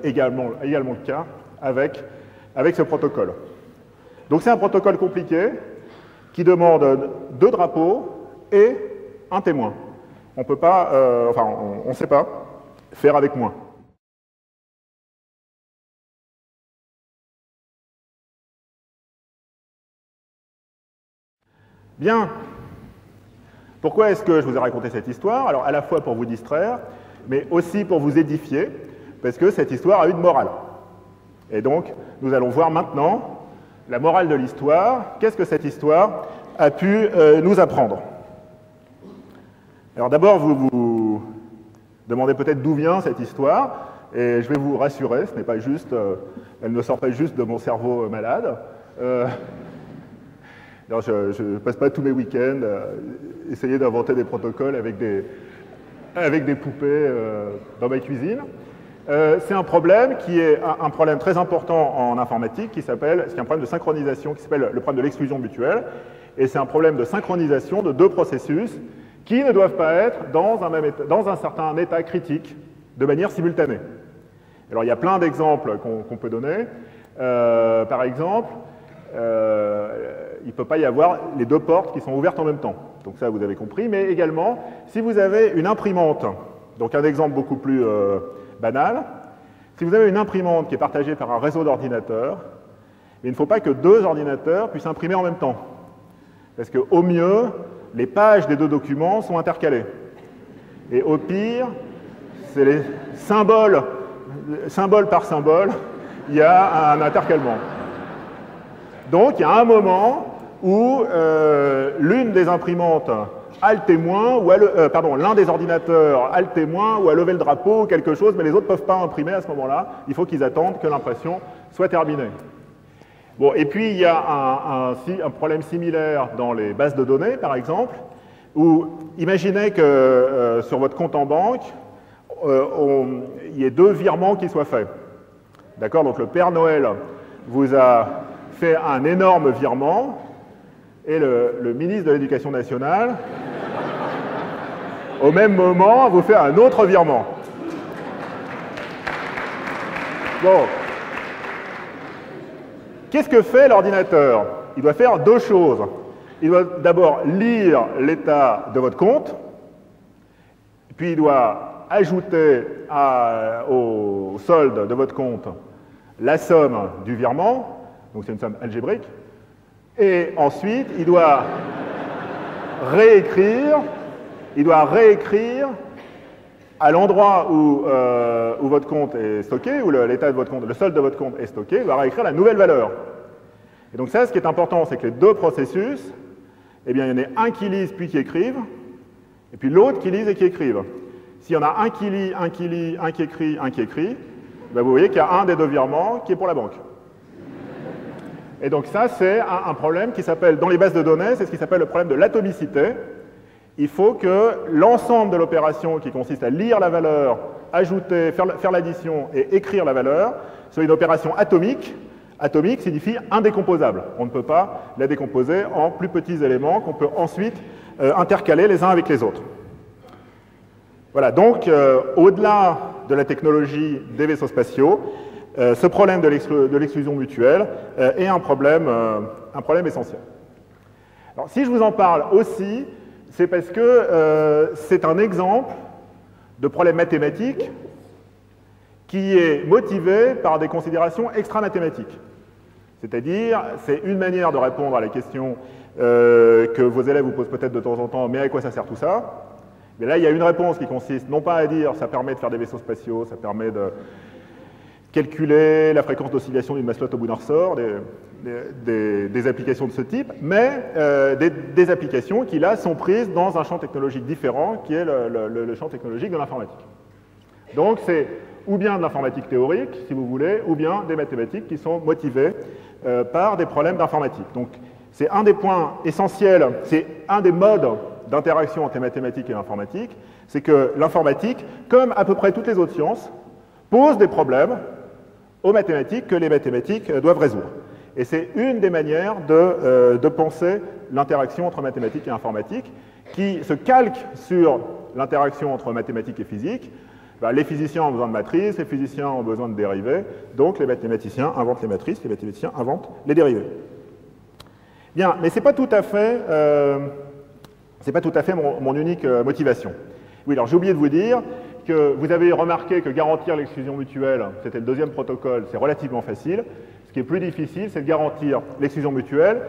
[SPEAKER 2] également le cas avec ce protocole. Donc c'est un protocole compliqué qui demande 2 drapeaux et un témoin. On peut pas, on ne sait pas faire avec moins. Bien. Pourquoi est-ce que je vous ai raconté cette histoire? Alors, à la fois pour vous distraire, mais aussi pour vous édifier, parce que cette histoire a une morale. Et donc, nous allons voir maintenant la morale de l'histoire. Qu'est-ce que cette histoire a pu nous apprendre? Alors d'abord, vous vous demandez peut-être d'où vient cette histoire, et je vais vous rassurer, ce n'est pas juste, elle ne sort pas juste de mon cerveau malade. Non, je ne passe pas tous mes week-ends à essayer d'inventer des protocoles avec des poupées dans ma cuisine. C'est un problème qui est un problème très important en informatique, qui est un problème de synchronisation, qui s'appelle le problème de l'exclusion mutuelle. Et c'est un problème de synchronisation de 2 processus qui ne doivent pas être dans un certain état critique de manière simultanée. Alors il y a plein d'exemples qu'on peut donner. Par exemple, il ne peut pas y avoir les 2 portes qui sont ouvertes en même temps. Donc ça, vous avez compris. Mais également, si vous avez une imprimante, donc un exemple beaucoup plus banal, si vous avez une imprimante qui est partagée par un réseau d'ordinateurs, il ne faut pas que 2 ordinateurs puissent imprimer en même temps. Parce qu'au mieux, les pages des 2 documents sont intercalées. Et au pire, c'est les symboles, symbole par symbole, il y a un intercalement. Donc, il y a un moment où l'une des imprimantes a le témoin, ou l'un des ordinateurs a le témoin, ou a levé le drapeau, ou quelque chose, mais les autres ne peuvent pas imprimer à ce moment-là. Il faut qu'ils attendent que l'impression soit terminée. Bon, et puis, il y a un problème similaire dans les bases de données, par exemple, où imaginez que sur votre compte en banque, il y ait 2 virements qui soient faits. D'accord? Donc, le Père Noël vous a fait un énorme virement, et le ministre de l'Éducation nationale, au même moment, vous fait un autre virement. Bon. Qu'est-ce que fait l'ordinateur? Il doit faire 2 choses. Il doit d'abord lire l'état de votre compte, puis il doit ajouter au solde de votre compte la somme du virement, donc c'est une somme algébrique, et ensuite il doit réécrire à l'endroit où votre compte est stocké, où l'état de votre compte, le solde de votre compte est stocké, il doit réécrire la nouvelle valeur. Et donc ça, ce qui est important, c'est que les 2 processus, eh bien, il y en a un qui lise puis qui écrive, et puis l'autre qui lise et qui écrive. S'il y en a un qui lit, un qui lit, un qui écrit, ben vous voyez qu'il y a un des 2 virements qui est pour la banque. Et donc ça, c'est un problème qui s'appelle, dans les bases de données, c'est ce qui s'appelle le problème de l'atomicité. Il faut que l'ensemble de l'opération qui consiste à lire la valeur, ajouter, faire l'addition et écrire la valeur, soit une opération atomique. Atomique signifie indécomposable. On ne peut pas la décomposer en plus petits éléments qu'on peut ensuite intercalés les uns avec les autres. Voilà, donc au-delà de la technologie des vaisseaux spatiaux, ce problème de l'exclusion mutuelle est un problème essentiel. Alors, si je vous en parle aussi, c'est parce que c'est un exemple de problème mathématique qui est motivé par des considérations extra-mathématiques. C'est-à-dire, c'est une manière de répondre à la question que vos élèves vous posent peut-être de temps en temps, mais à quoi ça sert tout ça? Mais là, il y a une réponse qui consiste non pas à dire ça permet de faire des vaisseaux spatiaux, ça permet de calculer la fréquence d'oscillation d'une masselotte au bout d'un ressort, des applications de ce type, mais des applications qui, là, sont prises dans un champ technologique différent, qui est le champ technologique de l'informatique. Donc, c'est ou bien de l'informatique théorique, si vous voulez, ou bien des mathématiques qui sont motivées par des problèmes d'informatique. Donc, c'est un des points essentiels, c'est un des modes d'interaction entre les mathématiques et l'informatique, c'est que l'informatique, comme à peu près toutes les autres sciences, pose des problèmes aux mathématiques que les mathématiques doivent résoudre. Et c'est une des manières de penser l'interaction entre mathématiques et informatique, qui se calque sur l'interaction entre mathématiques et physique. Ben, les physiciens ont besoin de matrices, les physiciens ont besoin de dérivés, donc les mathématiciens inventent les matrices, les mathématiciens inventent les dérivés. Bien, mais ce n'est pas tout à fait, mon unique motivation. Oui, alors j'ai oublié de vous dire que vous avez remarqué que garantir l'exclusion mutuelle, c'était le deuxième protocole, c'est relativement facile. Ce qui est plus difficile, c'est de garantir l'exclusion mutuelle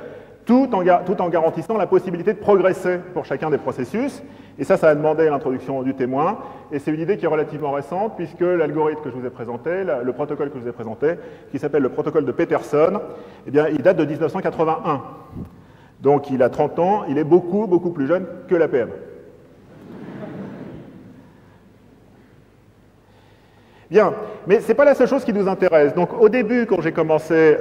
[SPEAKER 2] tout en garantissant la possibilité de progresser pour chacun des processus. Et ça a demandé l'introduction du témoin. Et c'est une idée qui est relativement récente, puisque l'algorithme que je vous ai présenté, le protocole que je vous ai présenté, qui s'appelle le protocole de Peterson, eh bien, il date de 1981. Donc il a 30 ans, il est beaucoup, beaucoup plus jeune que l'APM. Bien, mais ce n'est pas la seule chose qui nous intéresse. Donc au début, quand j'ai commencé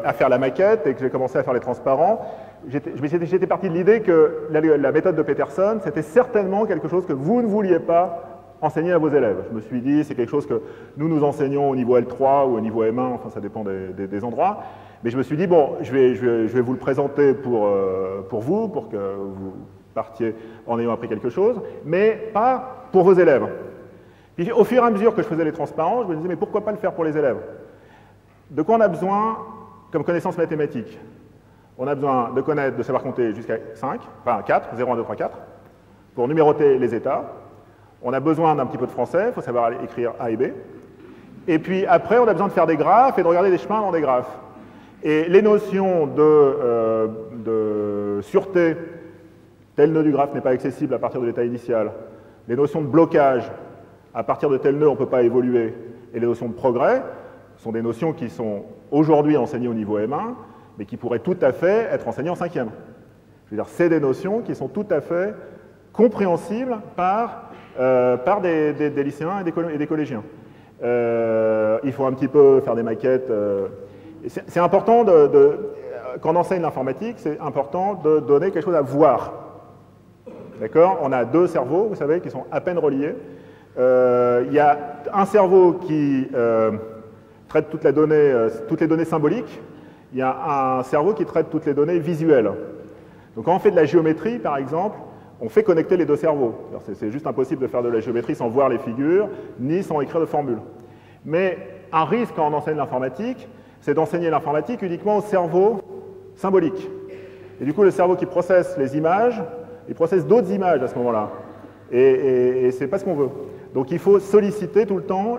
[SPEAKER 2] à faire la maquette et que j'ai commencé à faire les transparents, j'étais parti de l'idée que la méthode de Peterson, c'était certainement quelque chose que vous ne vouliez pas enseigner à vos élèves. Je me suis dit, c'est quelque chose que nous enseignons au niveau L3 ou au niveau M1, enfin ça dépend des endroits. Mais je me suis dit, bon, je vais vous le présenter pour vous, pour que vous partiez en ayant appris quelque chose, mais pas pour vos élèves. Puis, au fur et à mesure que je faisais les transparents, je me disais, mais pourquoi pas le faire pour les élèves? De quoi on a besoin comme connaissance mathématique? On a besoin de savoir compter jusqu'à 5, enfin 4, 0, 1, 2, 3, 4, pour numéroter les états. On a besoin d'un petit peu de français, il faut savoir écrire A et B. Et puis après, on a besoin de faire des graphes et de regarder des chemins dans des graphes. Et les notions de sûreté, tel nœud du graphe n'est pas accessible à partir de l'état initial, les notions de blocage, à partir de tel nœud, on ne peut pas évoluer. Et les notions de progrès sont des notions qui sont aujourd'hui enseignées au niveau M1, mais qui pourraient tout à fait être enseignées en 5e. Je veux dire, c'est des notions qui sont tout à fait compréhensibles par des lycéens et des collégiens. Il faut un petit peu faire des maquettes. C'est important, quand on enseigne l'informatique, c'est important de donner quelque chose à voir. D'accord? On a deux cerveaux, vous savez, qui sont à peine reliés. Il y a un cerveau qui traite toutes les données symboliques. Il y a un cerveau qui traite toutes les données visuelles. Donc quand on fait de la géométrie, par exemple, on fait connecter les deux cerveaux. C'est juste impossible de faire de la géométrie sans voir les figures, ni sans écrire de formules. Mais un risque quand on enseigne l'informatique, c'est d'enseigner l'informatique uniquement au cerveau symbolique. Et du coup, le cerveau qui processe les images, il processe d'autres images à ce moment-là. Et ce n'est pas ce qu'on veut. Donc il faut solliciter tout le temps,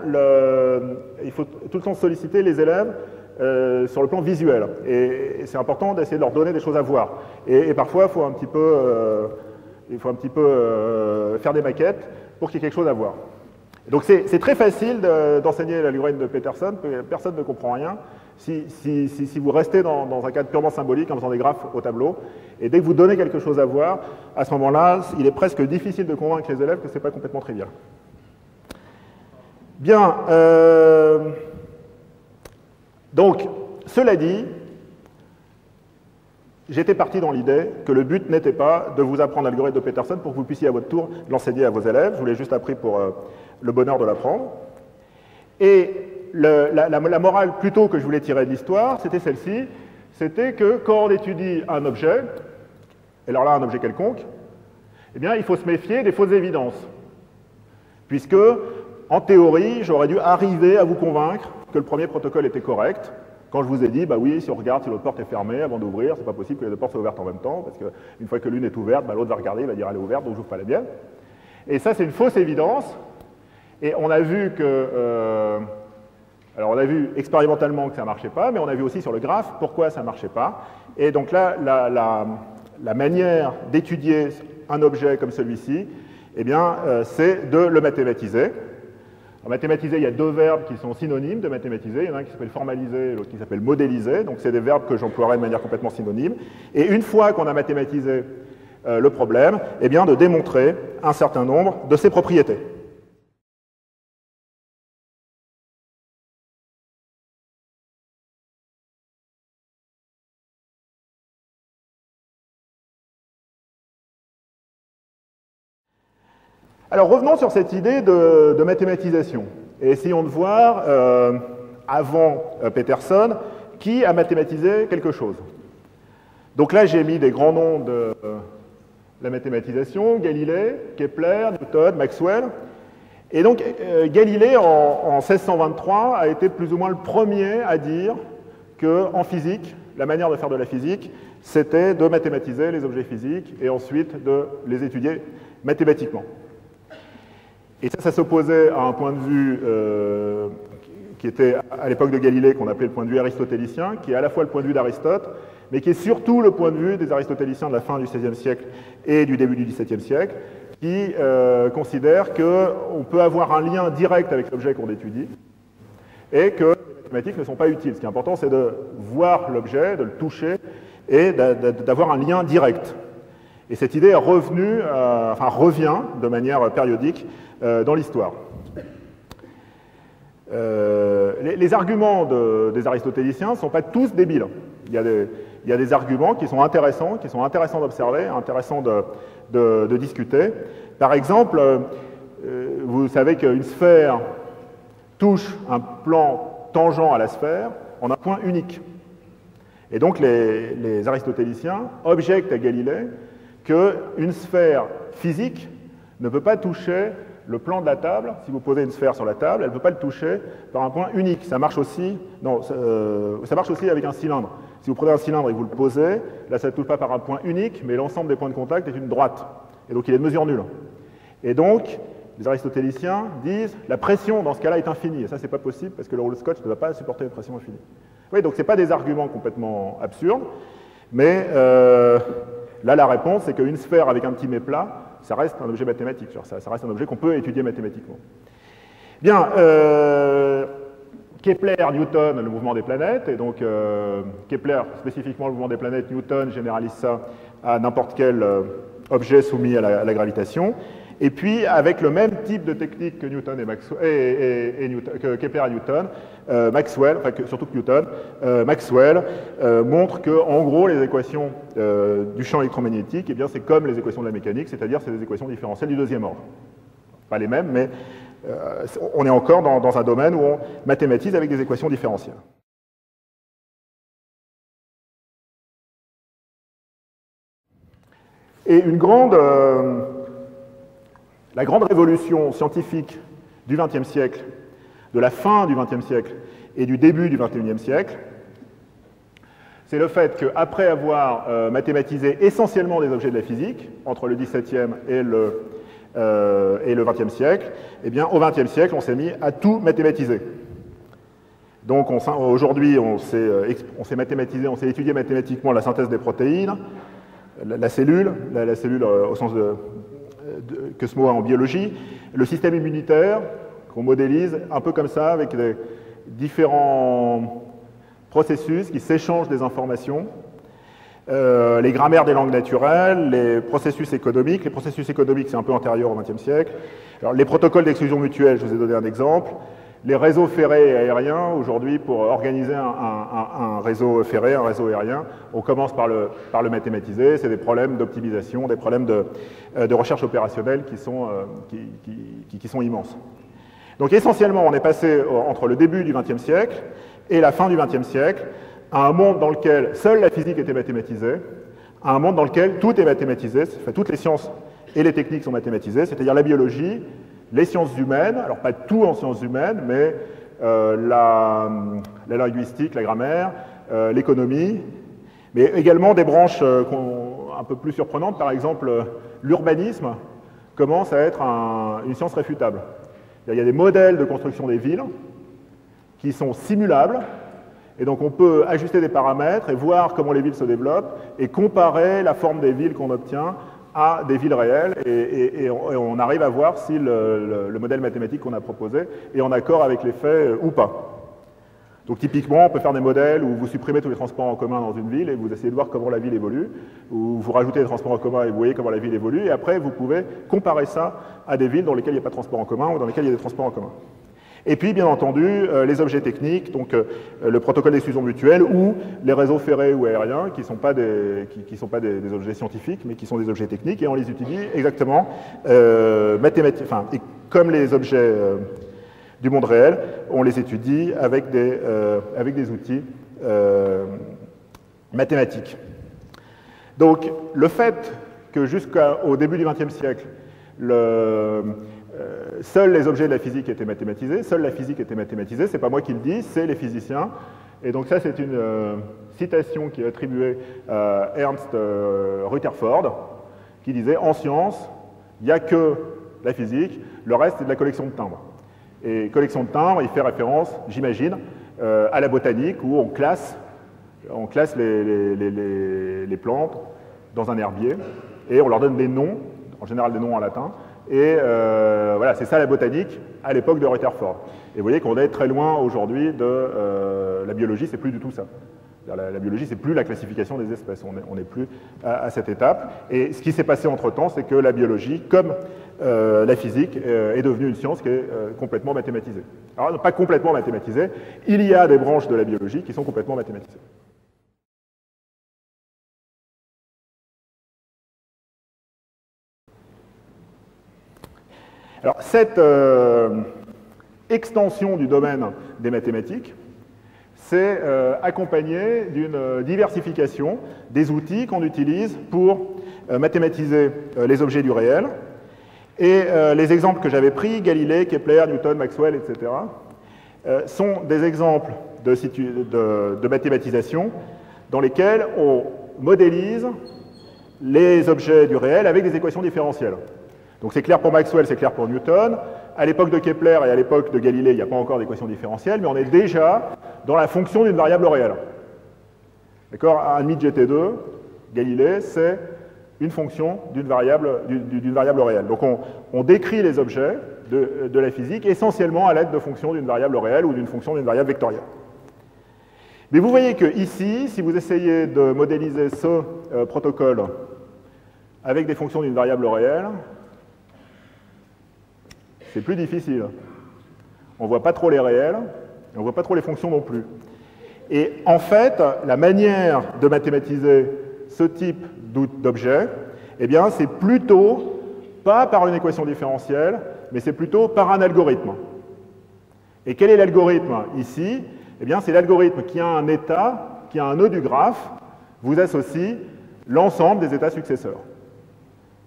[SPEAKER 2] solliciter les élèves sur le plan visuel. Et c'est important d'essayer de leur donner des choses à voir. Et parfois, il faut un petit peu faire des maquettes pour qu'il y ait quelque chose à voir. Donc c'est très facile d'enseigner l'algorithme de Peterson, personne ne comprend rien. Si vous restez dans un cadre purement symbolique en faisant des graphes au tableau, et dès que vous donnez quelque chose à voir, à ce moment-là, il est presque difficile de convaincre les élèves que ce n'est pas complètement trivial. Bien, donc, cela dit, j'étais parti dans l'idée que le but n'était pas de vous apprendre l'algorithme de Peterson pour que vous puissiez à votre tour l'enseigner à vos élèves. Je vous l'ai juste appris pour le bonheur de l'apprendre. Et la morale plutôt que je voulais tirer de l'histoire, c'était celle-ci, c'était que quand on étudie un objet, et alors là un objet quelconque, Eh bien, il faut se méfier des fausses évidences. Puisque, en théorie, j'aurais dû arriver à vous convaincre que le premier protocole était correct, quand je vous ai dit, bah oui, si on regarde si l'autre porte est fermée avant d'ouvrir, c'est pas possible que les deux portes soient ouvertes en même temps, parce qu'une fois que l'une est ouverte, bah, l'autre va regarder, il va dire elle est ouverte, donc j'ouvre pas la mienne. Et ça, c'est une fausse évidence. Et on a vu que... alors, on a vu expérimentalement que ça ne marchait pas, mais on a vu aussi sur le graphe pourquoi ça ne marchait pas. Et donc là, la manière d'étudier un objet comme celui-ci, eh bien, c'est de le mathématiser. En mathématiser, il y a deux verbes qui sont synonymes de mathématiser. Il y en a un qui s'appelle formaliser et l'autre qui s'appelle modéliser. Donc, c'est des verbes que j'emploierai de manière complètement synonyme. Et une fois qu'on a mathématisé le problème, eh bien, de démontrer un certain nombre de ses propriétés. Alors revenons sur cette idée de mathématisation et essayons de voir, avant Peterson, qui a mathématisé quelque chose. Donc là, j'ai mis des grands noms de la mathématisation, Galilée, Kepler, Newton, Maxwell. Et donc Galilée, en 1623, a été plus ou moins le premier à dire qu'en physique, la manière de faire de la physique, c'était de mathématiser les objets physiques et ensuite de les étudier mathématiquement. Et ça s'opposait à un point de vue qui était à l'époque de Galilée, qu'on appelait le point de vue aristotélicien, qui est à la fois le point de vue d'Aristote, mais qui est surtout le point de vue des aristotéliciens de la fin du XVIe siècle et du début du XVIIe siècle, qui considèrent qu'on peut avoir un lien direct avec l'objet qu'on étudie, et que les mathématiques ne sont pas utiles. Ce qui est important, c'est de voir l'objet, de le toucher, et d'avoir un lien direct. Et cette idée est revenue, revient de manière périodique dans l'histoire. Les arguments des aristotéliciens ne sont pas tous débiles. Il y a des arguments qui sont intéressants d'observer, intéressants de discuter. Par exemple, vous savez qu'une sphère touche un plan tangent à la sphère en un point unique. Et donc les aristotéliciens objectent à Galilée qu'une sphère physique ne peut pas toucher le plan de la table. Si vous posez une sphère sur la table, elle ne peut pas le toucher par un point unique. Ça marche aussi, ça marche aussi avec un cylindre. Si vous prenez un cylindre et que vous le posez, là ça ne touche pas par un point unique, mais l'ensemble des points de contact est une droite. Et donc il est de mesure nulle. Et donc, les aristotéliciens disent la pression dans ce cas-là est infinie. Et ça, c'est pas possible parce que le rouleau de scotch ne va pas supporter une pression infinie. Oui, donc ce n'est pas des arguments complètement absurdes, mais là, la réponse, c'est qu'une sphère avec un petit méplat, ça reste un objet mathématique. Ça reste un objet qu'on peut étudier mathématiquement. Bien, Kepler, Newton, le mouvement des planètes, et donc Kepler, spécifiquement le mouvement des planètes, Newton généralise ça à n'importe quel objet soumis à la gravitation. Et puis, avec le même type de technique que Newton que Kepler et Newton, Maxwell, enfin surtout que Newton, Maxwell montre que, en gros, les équations du champ électromagnétique, eh bien, c'est comme les équations de la mécanique, c'est-à-dire c'est des équations différentielles du deuxième ordre. Pas les mêmes, mais on est encore dans un domaine où on mathématise avec des équations différentielles. Et la grande révolution scientifique du XXe siècle, de la fin du XXe siècle et du début du XXIe siècle, c'est le fait qu'après avoir mathématisé essentiellement des objets de la physique, entre le XVIIe et le XXe siècle, eh bien, au XXe siècle, on s'est mis à tout mathématiser. Donc aujourd'hui, on s'est mathématisé, on s'est étudié mathématiquement la synthèse des protéines, la cellule au sens que ce mot a en biologie, le système immunitaire, qu'on modélise un peu comme ça, avec des différents processus qui s'échangent des informations, les grammaires des langues naturelles, les processus économiques. Les processus économiques, c'est un peu antérieur au XXe siècle. Alors, les protocoles d'exclusion mutuelle, je vous ai donné un exemple. Les réseaux ferrés et aériens, aujourd'hui, pour organiser un réseau ferré, un réseau aérien, on commence par le mathématiser. C'est des problèmes d'optimisation, des problèmes de recherche opérationnelle qui sont immenses. Donc essentiellement, on est passé entre le début du XXe siècle et la fin du XXe siècle à un monde dans lequel seule la physique était mathématisée, à un monde dans lequel tout est mathématisé, toutes les sciences et les techniques sont mathématisées, c'est-à-dire la biologie, les sciences humaines, alors pas tout en sciences humaines, mais la linguistique, la grammaire, l'économie, mais également des branches un peu plus surprenantes, par exemple l'urbanisme commence à être une science réfutable. Il y a des modèles de construction des villes qui sont simulables, et donc on peut ajuster des paramètres et voir comment les villes se développent et comparer la forme des villes qu'on obtient à des villes réelles, et on arrive à voir si le modèle mathématique qu'on a proposé est en accord avec les faits ou pas. Donc typiquement, on peut faire des modèles où vous supprimez tous les transports en commun dans une ville et vous essayez de voir comment la ville évolue, ou vous rajoutez des transports en commun et vous voyez comment la ville évolue, et après vous pouvez comparer ça à des villes dans lesquelles il n'y a pas de transport en commun ou dans lesquelles il y a des transports en commun. Et puis, bien entendu, les objets techniques, donc le protocole d'exclusion mutuelle ou les réseaux ferrés ou aériens, qui ne sont pas des objets scientifiques, mais qui sont des objets techniques, et on les utilise exactement comme les objets du monde réel, on les étudie avec des outils mathématiques. Donc, le fait que jusqu'au début du XXe siècle, seuls les objets de la physique étaient mathématisés, seule la physique était mathématisée, c'est pas moi qui le dis, c'est les physiciens. Et donc ça, c'est une citation qui est attribuée à Ernst Rutherford, qui disait « En science, il n'y a que la physique, le reste, c'est de la collection de timbres. » Et collection de timbres, il fait référence, j'imagine, à la botanique, où on classe les plantes dans un herbier, et on leur donne des noms, en général des noms en latin, et voilà, c'est ça la botanique à l'époque de Rutherford. Et vous voyez qu'on est très loin aujourd'hui de la biologie, c'est plus du tout ça. La biologie, c'est plus la classification des espèces, on n'est plus à cette étape. Et ce qui s'est passé entre-temps, c'est que la biologie, comme la physique, est devenue une science qui est complètement mathématisée. Alors, pas complètement mathématisée, il y a des branches de la biologie qui sont complètement mathématisées. Alors, cette extension du domaine des mathématiques, c'est accompagné d'une diversification des outils qu'on utilise pour mathématiser les objets du réel. Et les exemples que j'avais pris, Galilée, Kepler, Newton, Maxwell, etc., sont des exemples de mathématisation dans lesquels on modélise les objets du réel avec des équations différentielles. Donc c'est clair pour Maxwell, c'est clair pour Newton. À l'époque de Kepler et à l'époque de Galilée, il n'y a pas encore d'équation différentielle, mais on est déjà dans la fonction d'une variable réelle. D'accord? 1,5 de GT2, Galilée, c'est une fonction d'une variable réelle. Donc on décrit les objets de la physique essentiellement à l'aide de fonctions d'une variable réelle ou d'une fonction d'une variable vectorielle. Mais vous voyez que ici, si vous essayez de modéliser ce protocole avec des fonctions d'une variable réelle, c'est plus difficile. On ne voit pas trop les réels, et on ne voit pas trop les fonctions non plus. Et en fait, la manière de mathématiser ce type d'objet, eh bien, c'est plutôt pas par une équation différentielle, mais c'est plutôt par un algorithme. Et quel est l'algorithme ici? Eh bien, c'est l'algorithme qui a un état, qui a un nœud du graphe, vous associe l'ensemble des états successeurs.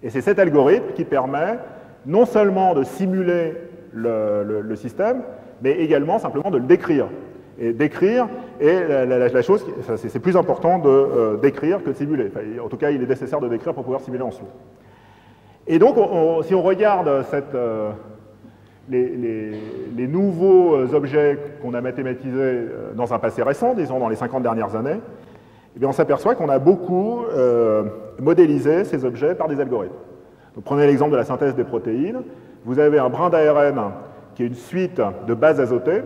[SPEAKER 2] Et c'est cet algorithme qui permet non seulement de simuler le système, mais également simplement de le décrire. Et décrire est la chose, c'est plus important de décrire que de simuler. Enfin, en tout cas, il est nécessaire de décrire pour pouvoir simuler ensuite. Et donc, si on regarde les nouveaux objets qu'on a mathématisés dans un passé récent, disons dans les 50 dernières années, eh bien, on s'aperçoit qu'on a beaucoup modélisé ces objets par des algorithmes. Donc, prenez l'exemple de la synthèse des protéines. Vous avez un brin d'ARN qui est une suite de bases azotées,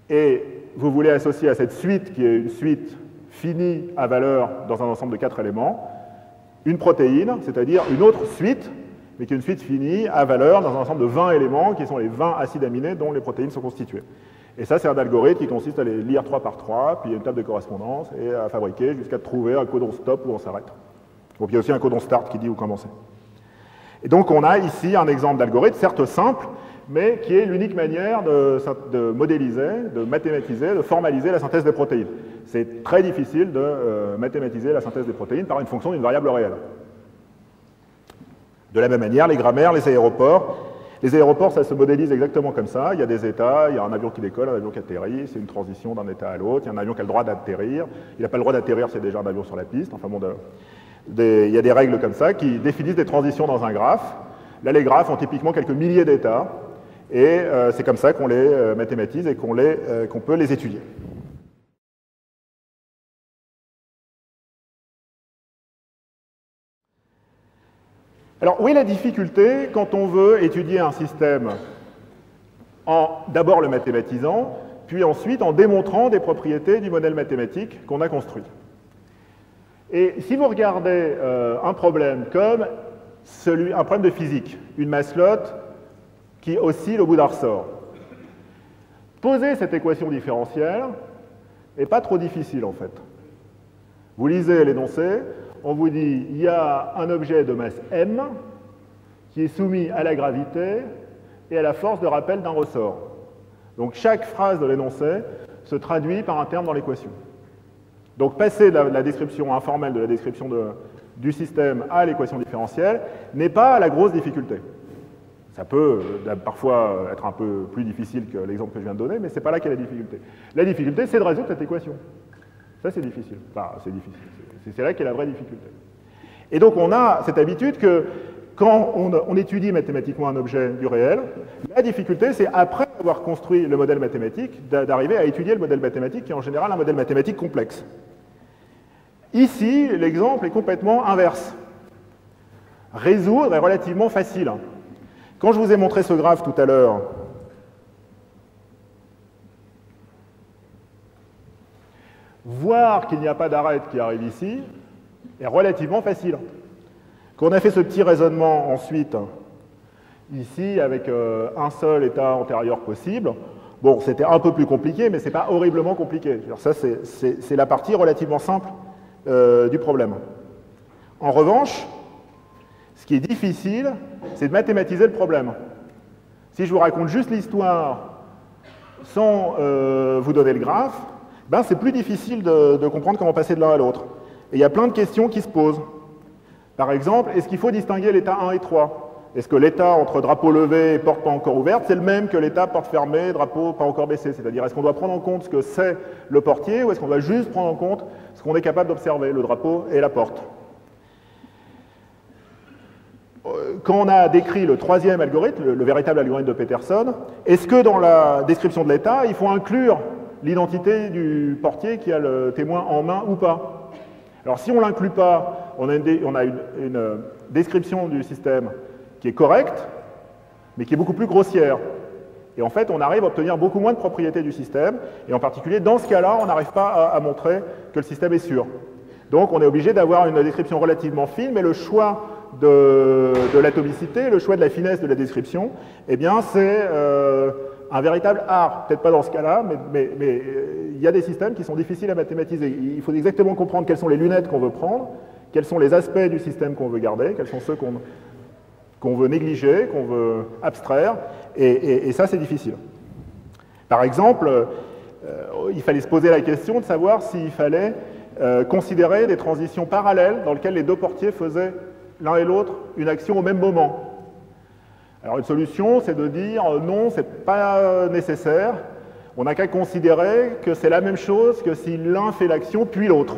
[SPEAKER 2] et vous voulez associer à cette suite, qui est une suite finie à valeur dans un ensemble de 4 éléments, une protéine, c'est-à-dire une autre suite, mais qui est une suite finie à valeur dans un ensemble de 20 éléments, qui sont les 20 acides aminés dont les protéines sont constituées. Et ça, c'est un algorithme qui consiste à les lire 3 par 3, puis il y a une table de correspondance, et à fabriquer jusqu'à trouver un codon stop où on s'arrête. Donc il y a aussi un codon start qui dit où commencer. Et donc on a ici un exemple d'algorithme, certes simple, mais qui est l'unique manière de modéliser, de mathématiser, de formaliser la synthèse des protéines. C'est très difficile de mathématiser la synthèse des protéines par une fonction d'une variable réelle. De la même manière, les grammaires, les aéroports, ça se modélise exactement comme ça. Il y a des états, il y a un avion qui décolle, un avion qui atterrit, c'est une transition d'un état à l'autre. Il y a un avion qui a le droit d'atterrir. Il n'a pas le droit d'atterrir, c'est déjà un avion sur la piste. Enfin bon, il y a des règles comme ça qui définissent des transitions dans un graphe. Là, les graphes ont typiquement quelques milliers d'états. Et c'est comme ça qu'on les mathématise et qu'on peut les étudier. Alors, où est la difficulté quand on veut étudier un système en d'abord le mathématisant, puis ensuite en démontrant des propriétés du modèle mathématique qu'on a construit? Et si vous regardez un problème comme un problème de physique, une masselotte qui oscille au bout d'un ressort, poser cette équation différentielle n'est pas trop difficile en fait. Vous lisez l'énoncé, on vous dit il y a un objet de masse m qui est soumis à la gravité et à la force de rappel d'un ressort. Donc chaque phrase de l'énoncé se traduit par un terme dans l'équation. Donc passer de la description informelle de la description du système à l'équation différentielle n'est pas la grosse difficulté. Ça peut parfois être un peu plus difficile que l'exemple que je viens de donner, mais ce n'est pas là qu'est la difficulté. La difficulté, c'est de résoudre cette équation. Ça, c'est difficile. Enfin, c'est difficile. C'est là qu'est la vraie difficulté. Et donc, on a cette habitude que quand on étudie mathématiquement un objet du réel, la difficulté, c'est après avoir construit le modèle mathématique, d'arriver à étudier le modèle mathématique, qui est en général un modèle mathématique complexe. Ici, l'exemple est complètement inverse. Résoudre est relativement facile. Quand je vous ai montré ce graphe tout à l'heure, voir qu'il n'y a pas d'arête qui arrive ici est relativement facile. Quand on a fait ce petit raisonnement ensuite, ici, avec un seul état antérieur possible, bon, c'était un peu plus compliqué, mais ce n'est pas horriblement compliqué. Alors ça, c'est la partie relativement simple du problème. En revanche, ce qui est difficile, c'est de mathématiser le problème. Si je vous raconte juste l'histoire sans vous donner le graphe, ben c'est plus difficile de comprendre comment passer de l'un à l'autre. Et il y a plein de questions qui se posent. Par exemple, est-ce qu'il faut distinguer l'état 1 et 3? Est-ce que l'état entre drapeau levé et porte pas encore ouverte, c'est le même que l'état porte fermée, drapeau pas encore baissé? C'est-à-dire, est-ce qu'on doit prendre en compte ce que c'est le portier, ou est-ce qu'on doit juste prendre en compte ce qu'on est capable d'observer, le drapeau et la porte? Quand on a décrit le troisième algorithme, le véritable algorithme de Peterson, est-ce que dans la description de l'état, il faut inclure l'identité du portier qui a le témoin en main ou pas? Alors si on ne l'inclut pas, on a une description du système qui est correcte, mais qui est beaucoup plus grossière. Et en fait, on arrive à obtenir beaucoup moins de propriétés du système, et en particulier, dans ce cas-là, on n'arrive pas à montrer que le système est sûr. Donc on est obligé d'avoir une description relativement fine, mais le choix de l'atomicité, le choix de la finesse de la description, eh bien c'est un véritable art. Peut-être pas dans ce cas-là, mais il y a des systèmes qui sont difficiles à mathématiser. Il faut exactement comprendre quelles sont les lunettes qu'on veut prendre, quels sont les aspects du système qu'on veut garder, quels sont ceux qu'on veut négliger, qu'on veut abstraire, et ça c'est difficile. Par exemple, il fallait se poser la question de savoir s'il fallait considérer des transitions parallèles dans lesquelles les deux portiers faisaient l'un et l'autre une action au même moment. Alors une solution, c'est de dire non, c'est pas nécessaire, on n'a qu'à considérer que c'est la même chose que si l'un fait l'action puis l'autre.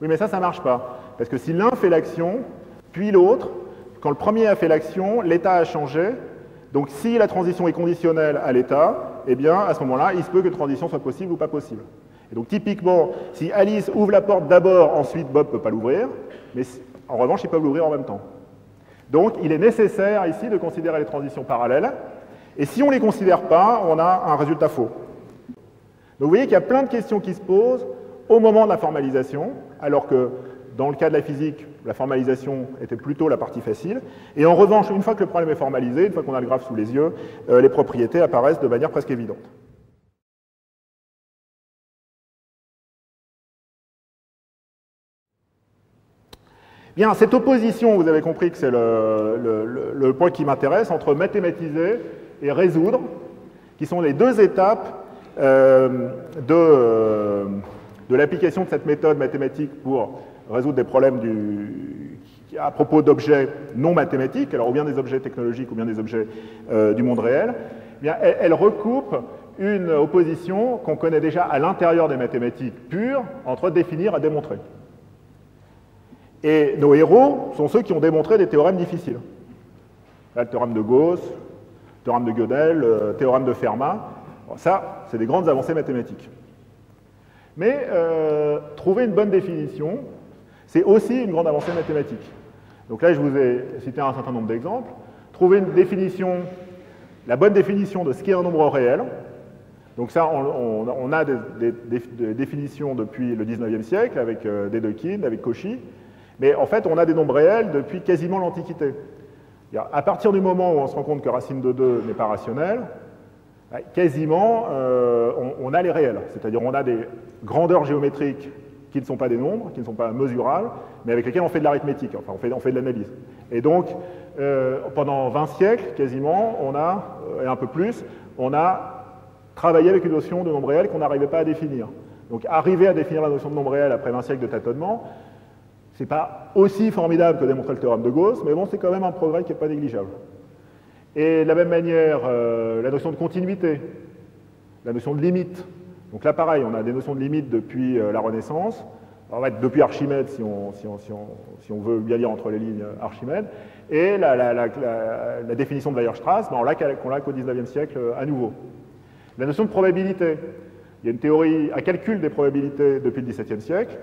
[SPEAKER 2] Oui, mais ça ne marche pas, parce que si l'un fait l'action puis l'autre, quand le premier a fait l'action, l'état a changé, donc si la transition est conditionnelle à l'état, eh bien à ce moment-là, il se peut que la transition soit possible ou pas possible. Et donc typiquement, si Alice ouvre la porte d'abord, ensuite Bob ne peut pas l'ouvrir, mais en revanche, ils peuvent l'ouvrir en même temps. Donc il est nécessaire ici de considérer les transitions parallèles, et si on ne les considère pas, on a un résultat faux. Donc vous voyez qu'il y a plein de questions qui se posent au moment de la formalisation, alors que dans le cas de la physique, la formalisation était plutôt la partie facile, et en revanche, une fois que le problème est formalisé, une fois qu'on a le graphe sous les yeux, les propriétés apparaissent de manière presque évidente. Bien, cette opposition, vous avez compris que c'est le point qui m'intéresse, entre mathématiser et résoudre, qui sont les deux étapes de l'application de cette méthode mathématique pour résoudre des problèmes à propos d'objets non mathématiques, alors ou bien des objets technologiques ou bien des objets du monde réel, eh bien, elle recoupe une opposition qu'on connaît déjà à l'intérieur des mathématiques pures entre définir et démontrer. Et nos héros sont ceux qui ont démontré des théorèmes difficiles. Là, le théorème de Gauss, le théorème de Gödel, le théorème de Fermat. Bon, ça, c'est des grandes avancées mathématiques. Mais trouver une bonne définition, c'est aussi une grande avancée mathématique. Donc là, je vous ai cité un certain nombre d'exemples. Trouver une définition, la bonne définition de ce qu'est un nombre réel. Donc ça, on a des définitions depuis le 19e siècle, avec Dedekind, avec Cauchy. Mais en fait, on a des nombres réels depuis quasiment l'Antiquité. À partir du moment où on se rend compte que racine de 2 n'est pas rationnelle, quasiment, on a les réels. C'est-à-dire on a des grandeurs géométriques qui ne sont pas des nombres, qui ne sont pas mesurables, mais avec lesquels on fait de l'arithmétique, enfin on fait de l'analyse. Et donc, pendant 20 siècles, quasiment, on a, et un peu plus, on a travaillé avec une notion de nombre réel qu'on n'arrivait pas à définir. Donc arriver à définir la notion de nombre réel après 20 siècles de tâtonnement, c'est pas aussi formidable que démontrer le théorème de Gauss, mais bon, c'est quand même un progrès qui n'est pas négligeable. Et de la même manière, la notion de continuité, la notion de limite. Donc là, pareil, on a des notions de limite depuis la Renaissance, en fait, depuis Archimède, si on veut bien lire entre les lignes Archimède, et la définition de Weierstrass, ben, on l'a qu'au XIXe siècle à nouveau. La notion de probabilité. Il y a une théorie à calcul des probabilités depuis le XVIIe siècle,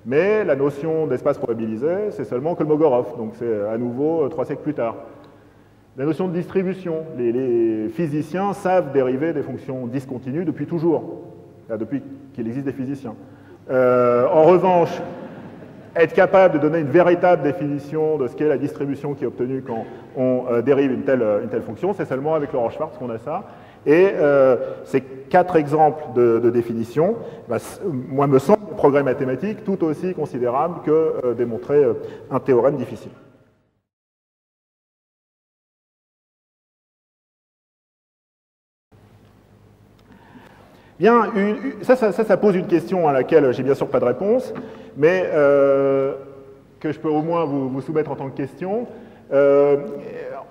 [SPEAKER 2] mais la notion d'espace probabilisé, c'est seulement Kolmogorov, donc c'est à nouveau 3 siècles plus tard. La notion de distribution. Les physiciens savent dériver des fonctions discontinues depuis toujours, depuis qu'il existe des physiciens. En revanche, être capable de donner une véritable définition de ce qu'est la distribution qui est obtenue quand on dérive une telle fonction, c'est seulement avec Laurent Schwartz qu'on a ça. Et ces 4 exemples de définition, bah, moi, me semble un progrès mathématique tout aussi considérable que démontrer un théorème difficile. Bien, ça pose une question à laquelle j'ai bien sûr pas de réponse, mais que je peux au moins vous soumettre en tant que question.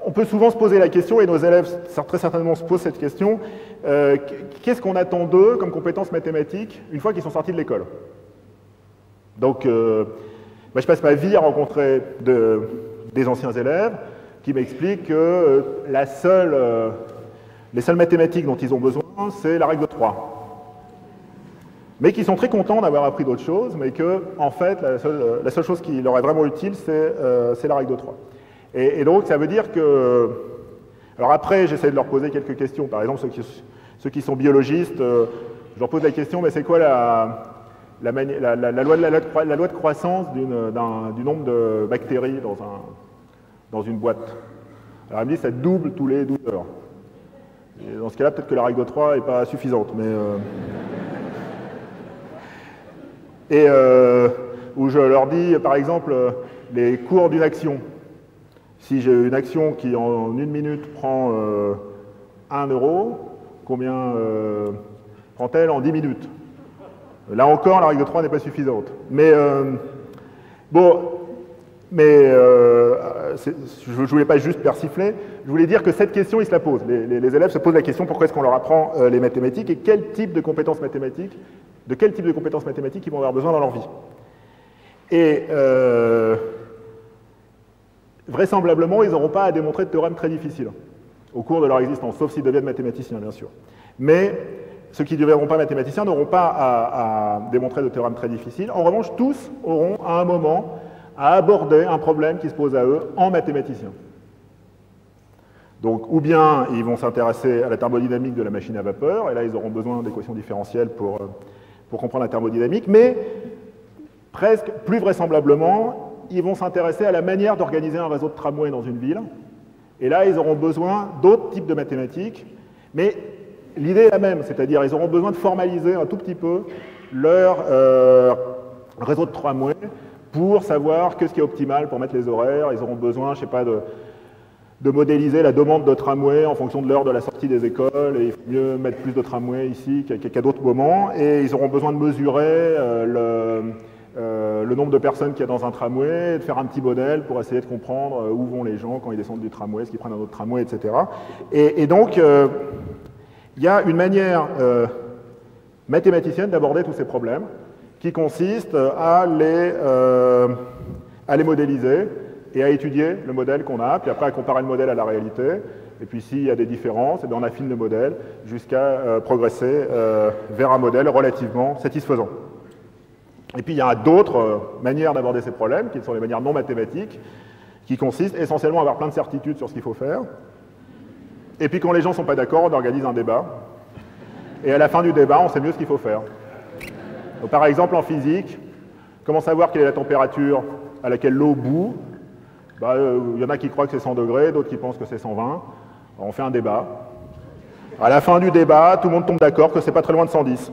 [SPEAKER 2] On peut souvent se poser la question, et nos élèves très certainement se posent cette question, qu'est-ce qu'on attend d'eux comme compétences mathématiques une fois qu'ils sont sortis de l'école? Donc, moi, je passe ma vie à rencontrer des anciens élèves qui m'expliquent que les seules mathématiques dont ils ont besoin, c'est la règle de 3. Mais qui sont très contents d'avoir appris d'autres choses, mais que, en fait, la seule chose qui leur est vraiment utile, c'est la règle de 3. Et donc, ça veut dire que... Alors après, j'essaie de leur poser quelques questions. Par exemple, ceux qui sont biologistes, je leur pose la question, mais c'est quoi la loi de croissance du nombre de bactéries dans une boîte? Alors, elle me dit, ça double tous les 12 heures. Et dans ce cas-là, peut-être que la règle de 3 n'est pas suffisante, mais... où je leur dis, par exemple, les cours d'une action. Si j'ai une action qui, en 1 minute, prend 1 euro, combien prend-elle en 10 minutes? Là encore, la règle de 3 n'est pas suffisante. Mais, je ne voulais pas juste persifler, je voulais dire que cette question, ils se la posent. Les élèves se posent la question, pourquoi est-ce qu'on leur apprend les mathématiques et quel type de compétences mathématiques, ils vont avoir besoin dans leur vie. Et vraisemblablement, ils n'auront pas à démontrer de théorèmes très difficiles au cours de leur existence, sauf s'ils deviennent mathématiciens, bien sûr. Mais ceux qui ne deviendront pas mathématiciens n'auront pas à démontrer de théorèmes très difficiles. En revanche, tous auront, à un moment, à aborder un problème qui se pose à eux en mathématiciens. Donc, ou bien ils vont s'intéresser à la thermodynamique de la machine à vapeur, et là, ils auront besoin d'équations différentielles pour comprendre la thermodynamique, mais presque, plus vraisemblablement, ils vont s'intéresser à la manière d'organiser un réseau de tramway dans une ville. Et là, ils auront besoin d'autres types de mathématiques, mais l'idée est la même, c'est-à-dire ils auront besoin de formaliser un tout petit peu leur réseau de tramway pour savoir ce qui est optimal pour mettre les horaires. Ils auront besoin, je ne sais pas, de modéliser la demande de tramway en fonction de l'heure de la sortie des écoles, et il faut mieux mettre plus de tramway ici qu'à d'autres moments, et ils auront besoin de mesurer le nombre de personnes qu'il y a dans un tramway, de faire un petit modèle pour essayer de comprendre où vont les gens quand ils descendent du tramway, est-ce qu'ils prennent un autre tramway, etc. Et donc, il y a une manière mathématicienne d'aborder tous ces problèmes qui consiste à les modéliser et à étudier le modèle qu'on a, puis après à comparer le modèle à la réalité. Et puis s'il y a des différences, eh bien, on affine le modèle jusqu'à progresser vers un modèle relativement satisfaisant. Et puis il y a d'autres manières d'aborder ces problèmes, qui sont les manières non mathématiques, qui consistent essentiellement à avoir plein de certitudes sur ce qu'il faut faire. Et puis quand les gens ne sont pas d'accord, on organise un débat. Et à la fin du débat, on sait mieux ce qu'il faut faire. Donc, par exemple, en physique, comment savoir quelle est la température à laquelle l'eau bout? Il y en a qui croient que c'est 100 degrés, d'autres qui pensent que c'est 120. Alors, on fait un débat. À la fin du débat, tout le monde tombe d'accord que c'est pas très loin de 110.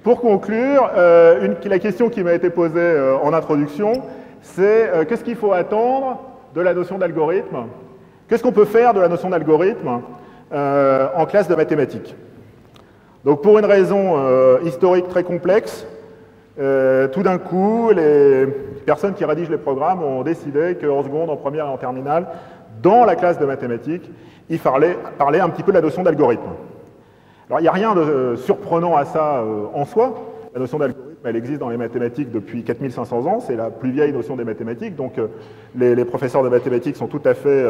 [SPEAKER 2] Pour conclure, la question qui m'a été posée en introduction, c'est qu'est-ce qu'il faut attendre de la notion d'algorithme? Qu'est-ce qu'on peut faire de la notion d'algorithme en classe de mathématiques? Donc pour une raison historique très complexe, tout d'un coup, les personnes qui rédigent les programmes ont décidé qu'en seconde, en première et en terminale, dans la classe de mathématiques, il fallait parler un petit peu de la notion d'algorithme. Alors, il n'y a rien de surprenant à ça en soi. La notion d'algorithme, elle existe dans les mathématiques depuis 4500 ans. C'est la plus vieille notion des mathématiques. Donc, les professeurs de mathématiques sont tout à fait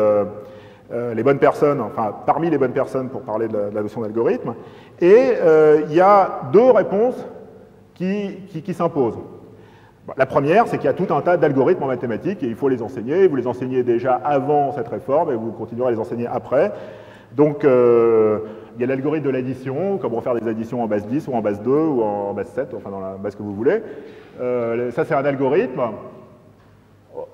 [SPEAKER 2] les bonnes personnes, enfin, parmi les bonnes personnes pour parler de la notion d'algorithme. Et il y a deux réponses qui s'imposent. La première, c'est qu'il y a tout un tas d'algorithmes en mathématiques et il faut les enseigner. Vous les enseignez déjà avant cette réforme et vous continuerez à les enseigner après. Donc, il y a l'algorithme de l'addition, comment faire des additions en base 10 ou en base 2 ou en base 7, enfin dans la base que vous voulez. Ça, c'est un algorithme.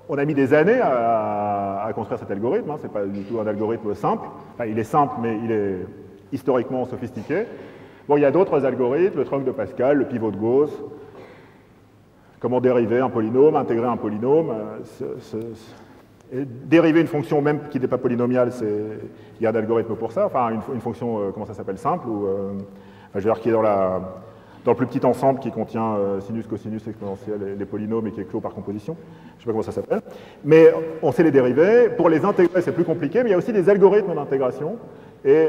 [SPEAKER 2] On a mis des années à construire cet algorithme. Ce n'est pas du tout un algorithme simple. Enfin, il est simple, mais il est historiquement sophistiqué. Bon, il y a d'autres algorithmes, le triangle de Pascal, le pivot de Gauss, comment dériver un polynôme, intégrer un polynôme. Dériver une fonction même qui n'est pas polynomiale, il y a un algorithme pour ça, enfin une fonction, comment ça s'appelle, simple, ou, je veux dire, qui est dans le plus petit ensemble qui contient sinus, cosinus, exponentielle et les polynômes et qui est clos par composition. Je ne sais pas comment ça s'appelle. Mais on sait les dériver. Pour les intégrer, c'est plus compliqué, mais il y a aussi des algorithmes d'intégration. Et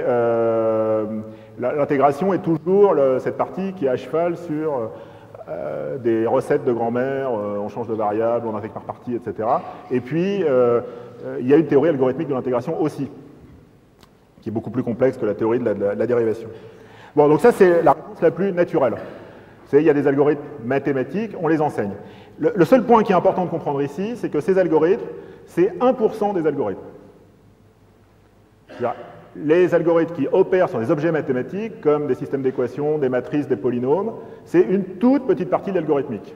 [SPEAKER 2] l'intégration est toujours cette partie qui est à cheval sur des recettes de grand-mère, on change de variable, on intègre par partie, etc. Et puis, il y a une théorie algorithmique de l'intégration aussi, qui est beaucoup plus complexe que la théorie de la dérivation. Bon, donc ça, c'est la réponse la plus naturelle. Il y a des algorithmes mathématiques, on les enseigne. Le seul point qui est important de comprendre ici, c'est que ces algorithmes, c'est 1% des algorithmes. Les algorithmes qui opèrent sur des objets mathématiques, comme des systèmes d'équations, des matrices, des polynômes, c'est une toute petite partie de l'algorithmique.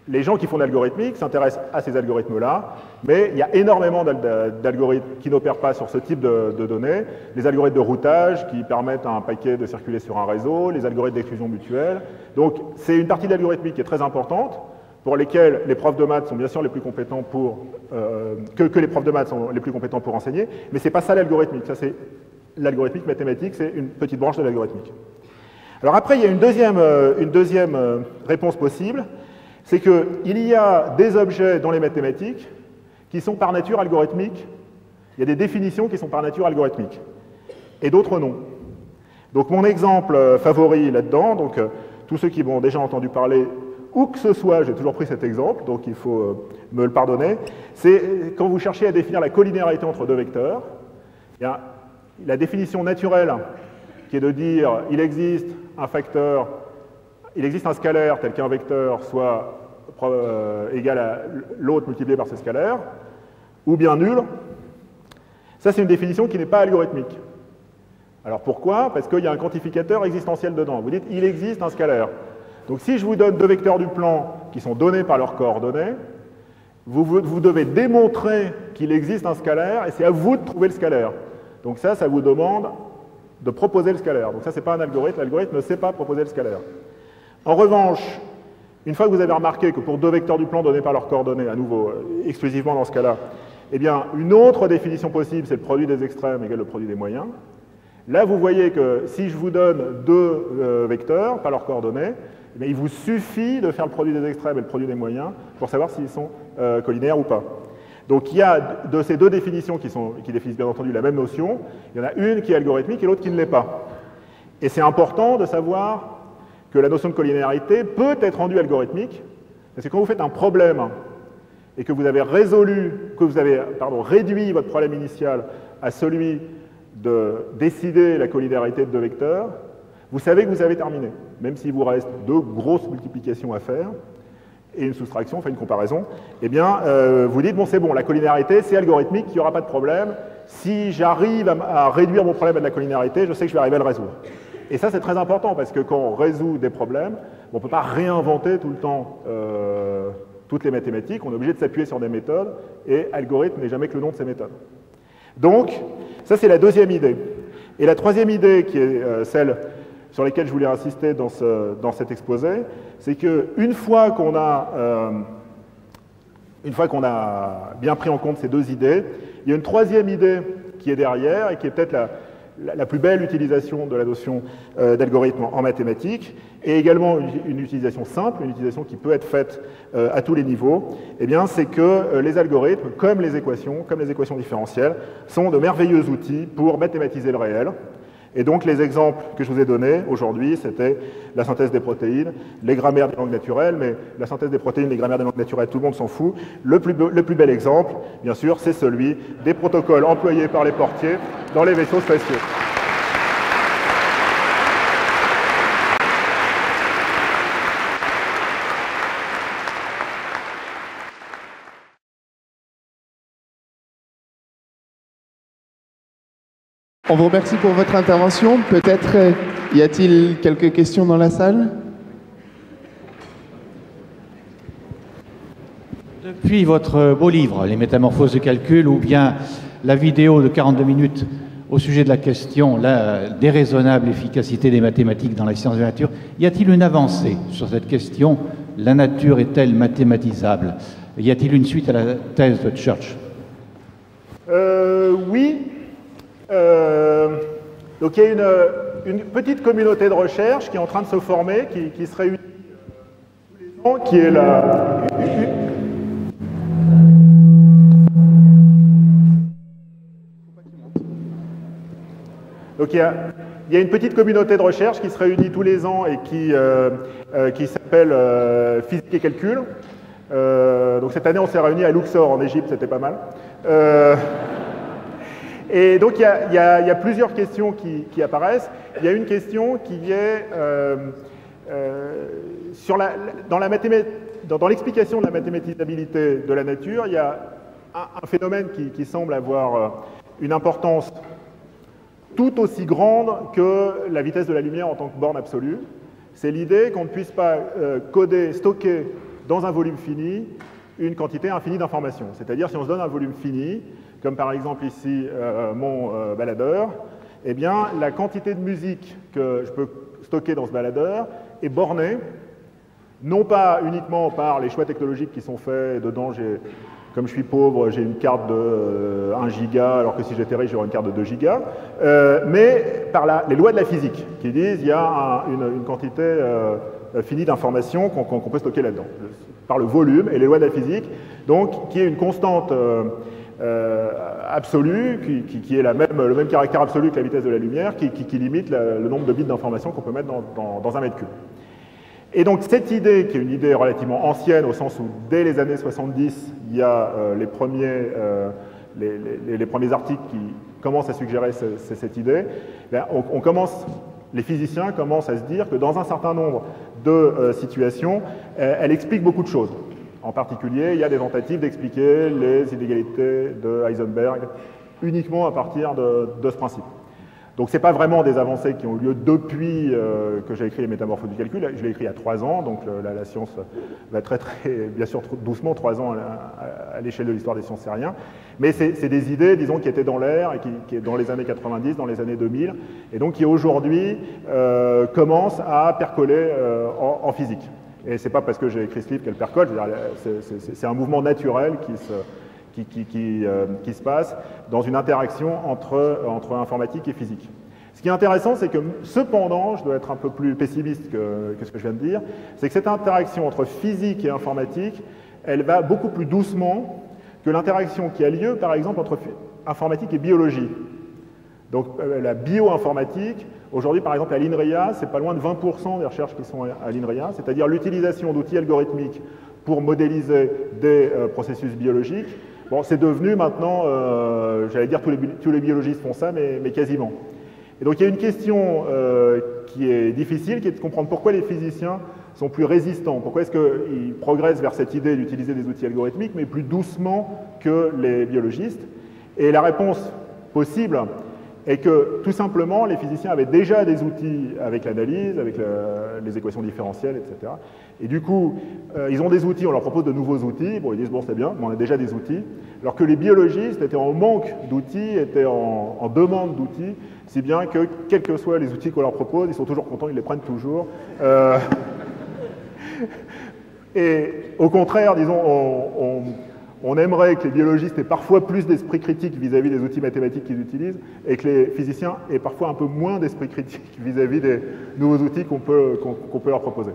[SPEAKER 2] Les gens qui font de l'algorithmique s'intéressent à ces algorithmes-là, mais il y a énormément d'algorithmes qui n'opèrent pas sur ce type de données. Les algorithmes de routage qui permettent à un paquet de circuler sur un réseau, les algorithmes d'exclusion mutuelle. Donc c'est une partie de l'algorithmique qui est très importante, pour lesquels les profs de maths sont bien sûr les plus compétents pour que les profs de maths sont les plus compétents pour enseigner, mais c'est pas ça l'algorithmique. Ça c'est l'algorithmique mathématique, c'est une petite branche de l'algorithmique. Alors après il y a une deuxième réponse possible, c'est qu'il y a des objets dans les mathématiques qui sont par nature algorithmiques. Il y a des définitions qui sont par nature algorithmiques et d'autres non. Donc mon exemple favori là-dedans, donc tous ceux qui m'ont déjà entendu parler où que ce soit, j'ai toujours pris cet exemple, donc il faut me le pardonner, c'est quand vous cherchez à définir la collinéarité entre deux vecteurs, il y a la définition naturelle qui est de dire il existe un scalaire tel qu'un vecteur soit égal à l'autre multiplié par ce scalaire, ou bien nul. Ça, c'est une définition qui n'est pas algorithmique. Alors pourquoi? Parce qu'il y a un quantificateur existentiel dedans. Vous dites il existe un scalaire. Donc si je vous donne deux vecteurs du plan qui sont donnés par leurs coordonnées, vous devez démontrer qu'il existe un scalaire et c'est à vous de trouver le scalaire. Donc ça vous demande de proposer le scalaire. Donc ça, ce n'est pas un algorithme. L'algorithme ne sait pas proposer le scalaire. En revanche, une fois que vous avez remarqué que pour deux vecteurs du plan donnés par leurs coordonnées, à nouveau, exclusivement dans ce cas-là, Eh bien, une autre définition possible, c'est le produit des extrêmes égale le produit des moyens. Là, vous voyez que si je vous donne deux vecteurs, pas leurs coordonnées, eh bien, il vous suffit de faire le produit des extrêmes et le produit des moyens pour savoir s'ils sont collinaires ou pas. Donc il y a de ces deux définitions qui définissent bien entendu la même notion, il y en a une qui est algorithmique et l'autre qui ne l'est pas. Et c'est important de savoir que la notion de collinéarité peut être rendue algorithmique, parce que quand vous faites un problème et que vous avez réduit votre problème initial à celui de décider la collinéarité de deux vecteurs, vous savez que vous avez terminé, même s'il vous reste deux grosses multiplications à faire, et une soustraction, enfin une comparaison, eh bien, vous dites, bon, c'est bon, la collinéarité, c'est algorithmique, il n'y aura pas de problème. Si j'arrive à réduire mon problème à de la collinéarité, je sais que je vais arriver à le résoudre. Et ça, c'est très important, parce que quand on résout des problèmes, on ne peut pas réinventer tout le temps toutes les mathématiques, on est obligé de s'appuyer sur des méthodes, et algorithme n'est jamais que le nom de ces méthodes. Donc, ça, c'est la deuxième idée. Et la troisième idée, qui est celle sur lesquelles je voulais insister dans cet exposé, c'est qu'une fois qu'on a bien pris en compte ces deux idées, il y a une troisième idée qui est derrière et qui est peut-être la plus belle utilisation de la notion d'algorithme en mathématiques, et également une utilisation simple, une utilisation qui peut être faite à tous les niveaux, eh bien, c'est que les algorithmes, comme les équations différentielles, sont de merveilleux outils pour mathématiser le réel. Et donc les exemples que je vous ai donnés aujourd'hui, c'était la synthèse des protéines, les grammaires des langues naturelles, mais la synthèse des protéines, les grammaires des langues naturelles, tout le monde s'en fout. Le plus bel exemple, bien sûr, c'est celui des protocoles employés par les portiers dans les vaisseaux spatiaux.
[SPEAKER 1] On vous remercie pour votre intervention. Peut-être y a-t-il quelques questions dans la salle?
[SPEAKER 3] Depuis votre beau livre, Les métamorphoses du calcul, ou bien la vidéo de 42 minutes au sujet de la question, la déraisonnable efficacité des mathématiques dans la science de la nature, y a-t-il une avancée sur cette question? La nature est-elle mathématisable? Y a-t-il une suite à la thèse de Church?
[SPEAKER 2] Oui. Donc il y a une petite communauté de recherche qui est en train de se former, qui se réunit tous les ans, qui est Donc il y a une petite communauté de recherche qui se réunit tous les ans et qui s'appelle Physique et Calcul. Donc cette année on s'est réunis à Luxor en Égypte, c'était pas mal. Et donc, il y a plusieurs questions qui apparaissent. Il y a une question qui est dans l'explication de la mathématisabilité de la nature, il y a un phénomène qui semble avoir une importance tout aussi grande que la vitesse de la lumière en tant que borne absolue. C'est l'idée qu'on ne puisse pas stocker dans un volume fini une quantité infinie d'informations. C'est-à-dire, si on se donne un volume fini, comme par exemple ici mon baladeur, eh bien la quantité de musique que je peux stocker dans ce baladeur est bornée, non pas uniquement par les choix technologiques qui sont faits. Dedans, comme je suis pauvre, j'ai une carte de 1 giga, alors que si j'étais riche, j'aurais une carte de 2 gigas, mais par les lois de la physique, qui disent qu'il y a une quantité finie d'informations qu'on peut stocker là-dedans, par le volume et les lois de la physique, donc qui est une constante absolue, qui est le même caractère absolu que la vitesse de la lumière, qui limite le nombre de bits d'informations qu'on peut mettre dans un mètre cube. Et donc cette idée, qui est une idée relativement ancienne, au sens où dès les années 70, il y a les premiers articles qui commencent à suggérer cette idée, les physiciens commencent à se dire que dans un certain nombre de situations, elle explique beaucoup de choses. En particulier, il y a des tentatives d'expliquer les inégalités de Heisenberg uniquement à partir de ce principe. Donc ce n'est pas vraiment des avancées qui ont eu lieu depuis que j'ai écrit les métamorphoses du calcul. Je l'ai écrit il y a 3 ans, donc la science va très bien sûr doucement, 3 ans à l'échelle de l'histoire des sciences, c'est rien. Mais c'est des idées, disons, qui étaient dans l'air et qui dans les années 90, dans les années 2000, et donc qui aujourd'hui commencent à percoler en physique. Et ce n'est pas parce que j'ai écrit ce livre qu'elle percole, c'est un mouvement naturel qui se passe dans une interaction entre informatique et physique. Ce qui est intéressant, c'est que cependant, je dois être un peu plus pessimiste que ce que je viens de dire, c'est que cette interaction entre physique et informatique, elle va beaucoup plus doucement que l'interaction qui a lieu, par exemple, entre informatique et biologie. Donc la bioinformatique, aujourd'hui par exemple à l'INRIA, c'est pas loin de 20% des recherches qui sont à l'INRIA, c'est-à-dire l'utilisation d'outils algorithmiques pour modéliser des processus biologiques. Bon, c'est devenu maintenant, j'allais dire tous les biologistes font ça, mais quasiment. Et donc il y a une question qui est difficile, qui est de comprendre pourquoi les physiciens sont plus résistants, pourquoi est-ce qu'ils progressent vers cette idée d'utiliser des outils algorithmiques, mais plus doucement que les biologistes. Et la réponse possible est que, tout simplement, les physiciens avaient déjà des outils avec l'analyse, avec les équations différentielles, etc. Et du coup, ils ont des outils, on leur propose de nouveaux outils, bon, ils disent, bon, c'est bien, mais on a déjà des outils, alors que les biologistes étaient en manque d'outils, étaient en demande d'outils, si bien que, quels que soient les outils qu'on leur propose, ils sont toujours contents, ils les prennent toujours. Et au contraire, disons, on aimerait que les biologistes aient parfois plus d'esprit critique vis-à-vis des outils mathématiques qu'ils utilisent et que les physiciens aient parfois un peu moins d'esprit critique vis-à-vis des nouveaux outils qu'on peut leur proposer.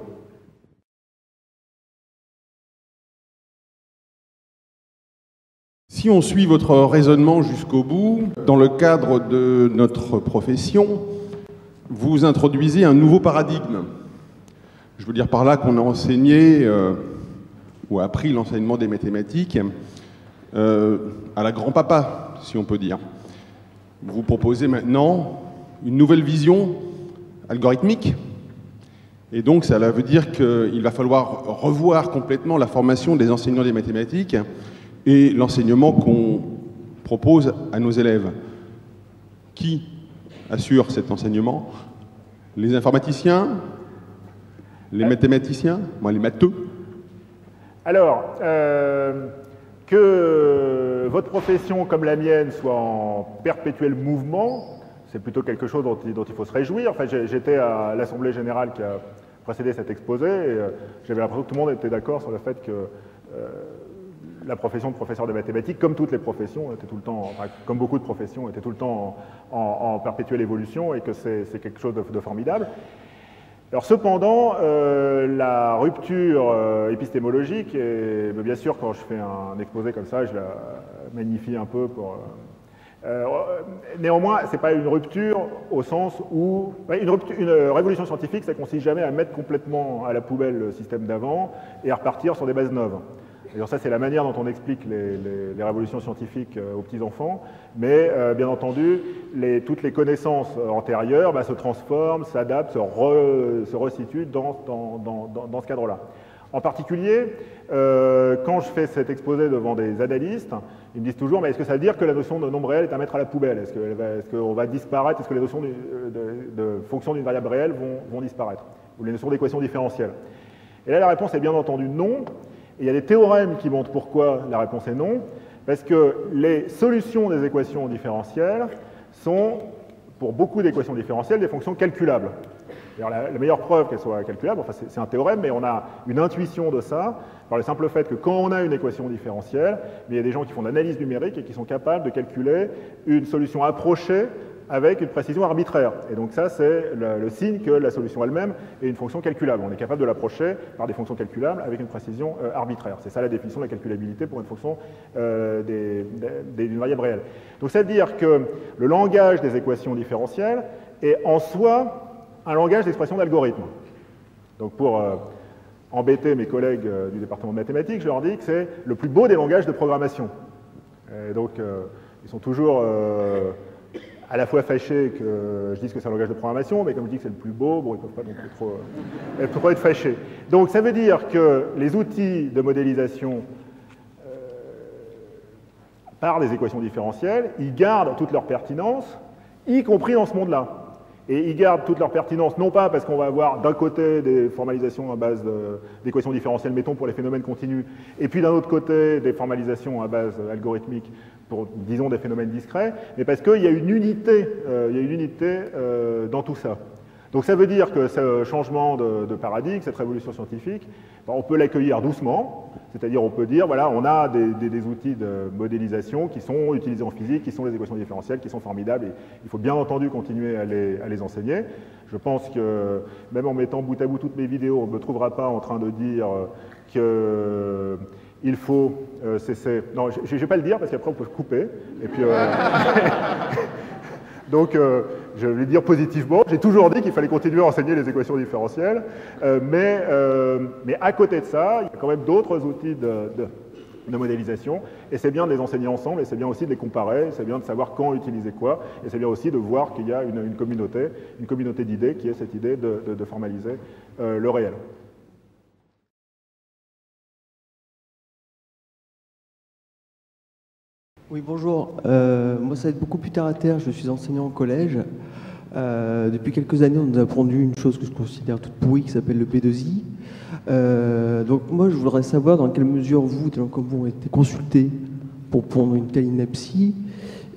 [SPEAKER 4] Si on suit votre raisonnement jusqu'au bout, dans le cadre de notre profession, vous introduisez un nouveau paradigme. Je veux dire par là qu'on a enseigné ou appris l'enseignement des mathématiques à la grand-papa, si on peut dire. Vous proposez maintenant une nouvelle vision algorithmique, et donc ça veut dire qu'il va falloir revoir complètement la formation des enseignants des mathématiques et l'enseignement qu'on propose à nos élèves. Qui assure cet enseignement? Les informaticiens? Les mathématiciens? Les matheux?
[SPEAKER 2] Alors, que votre profession comme la mienne soit en perpétuel mouvement, c'est plutôt quelque chose dont il faut se réjouir. Enfin, j'étais à l'Assemblée générale qui a précédé cet exposé et j'avais l'impression que tout le monde était d'accord sur le fait que la profession de professeur de mathématiques, comme toutes les professions, était tout le temps, enfin, comme beaucoup de professions, était tout le temps en perpétuelle évolution et que c'est quelque chose de formidable. Alors cependant, la rupture épistémologique, et bien sûr quand je fais un exposé comme ça, je la magnifie un peu pour... néanmoins, ce n'est pas une rupture au sens où... Une révolution scientifique, ça ne consiste jamais à mettre complètement à la poubelle le système d'avant et à repartir sur des bases neuves. D'ailleurs, ça, c'est la manière dont on explique les révolutions scientifiques aux petits-enfants, mais bien entendu, toutes les connaissances antérieures se transforment, s'adaptent, se resituent dans ce cadre-là. En particulier, quand je fais cet exposé devant des analystes, ils me disent toujours, mais est-ce que ça veut dire que la notion de nombre réel est à mettre à la poubelle? Est-ce qu'on va disparaître? Est-ce que les notions de fonction d'une variable réelle vont disparaître? Ou les notions d'équation différentielle? Et là, la réponse est bien entendu non. Et il y a des théorèmes qui montrent pourquoi la réponse est non, parce que les solutions des équations différentielles sont, pour beaucoup d'équations différentielles, des fonctions calculables. Alors, la meilleure preuve qu'elles soient calculables, enfin c'est un théorème, mais on a une intuition de ça, par le simple fait que quand on a une équation différentielle, il y a des gens qui font de l'analyse numérique et qui sont capables de calculer une solution approchée avec une précision arbitraire. Et donc ça, c'est le signe que la solution elle-même est une fonction calculable. On est capable de l'approcher par des fonctions calculables avec une précision arbitraire. C'est ça la définition de la calculabilité pour une fonction d'une variable réelle. Donc ça veut dire que le langage des équations différentielles est en soi un langage d'expression d'algorithme. Donc pour embêter mes collègues du département de mathématiques, je leur dis que c'est le plus beau des langages de programmation. Et donc ils sont toujours... à la fois fâchés que je dise que c'est un langage de programmation, mais comme je dis que c'est le plus beau, bon, ils ne peuvent pas non plus trop être fâchés. Donc ça veut dire que les outils de modélisation par des équations différentielles, ils gardent toute leur pertinence, y compris dans ce monde-là. Et ils gardent toute leur pertinence, non pas parce qu'on va avoir d'un côté des formalisations à base d'équations différentielles, mettons pour les phénomènes continus, et puis d'un autre côté des formalisations à base algorithmique pour, disons, des phénomènes discrets, mais parce qu'il y a une unité, dans tout ça. Donc ça veut dire que ce changement de paradigme, cette révolution scientifique, on peut l'accueillir doucement, c'est-à-dire on peut dire, voilà, on a des outils de modélisation qui sont utilisés en physique, qui sont les équations différentielles, qui sont formidables, et il faut bien entendu continuer à les enseigner. Je pense que même en mettant bout à bout toutes mes vidéos, on ne me trouvera pas en train de dire qu'il faut cesser... Non, je ne vais pas le dire parce qu'après on peut couper, et puis... Donc, je vais dire positivement, j'ai toujours dit qu'il fallait continuer à enseigner les équations différentielles, mais à côté de ça, il y a quand même d'autres outils de modélisation, et c'est bien de les enseigner ensemble, et c'est bien aussi de les comparer, c'est bien de savoir quand utiliser quoi, et c'est bien aussi de voir qu'il y a une communauté d'idées qui est cette idée de formaliser le réel.
[SPEAKER 5] Oui, bonjour. Moi, ça va être beaucoup plus terre à terre. Je suis enseignant au collège. Depuis quelques années, on nous a appris une chose que je considère toute pourrie qui s'appelle le B2I. Donc moi, je voudrais savoir dans quelle mesure vous, comme vous, avez été consulté pour prendre une telle ineptie.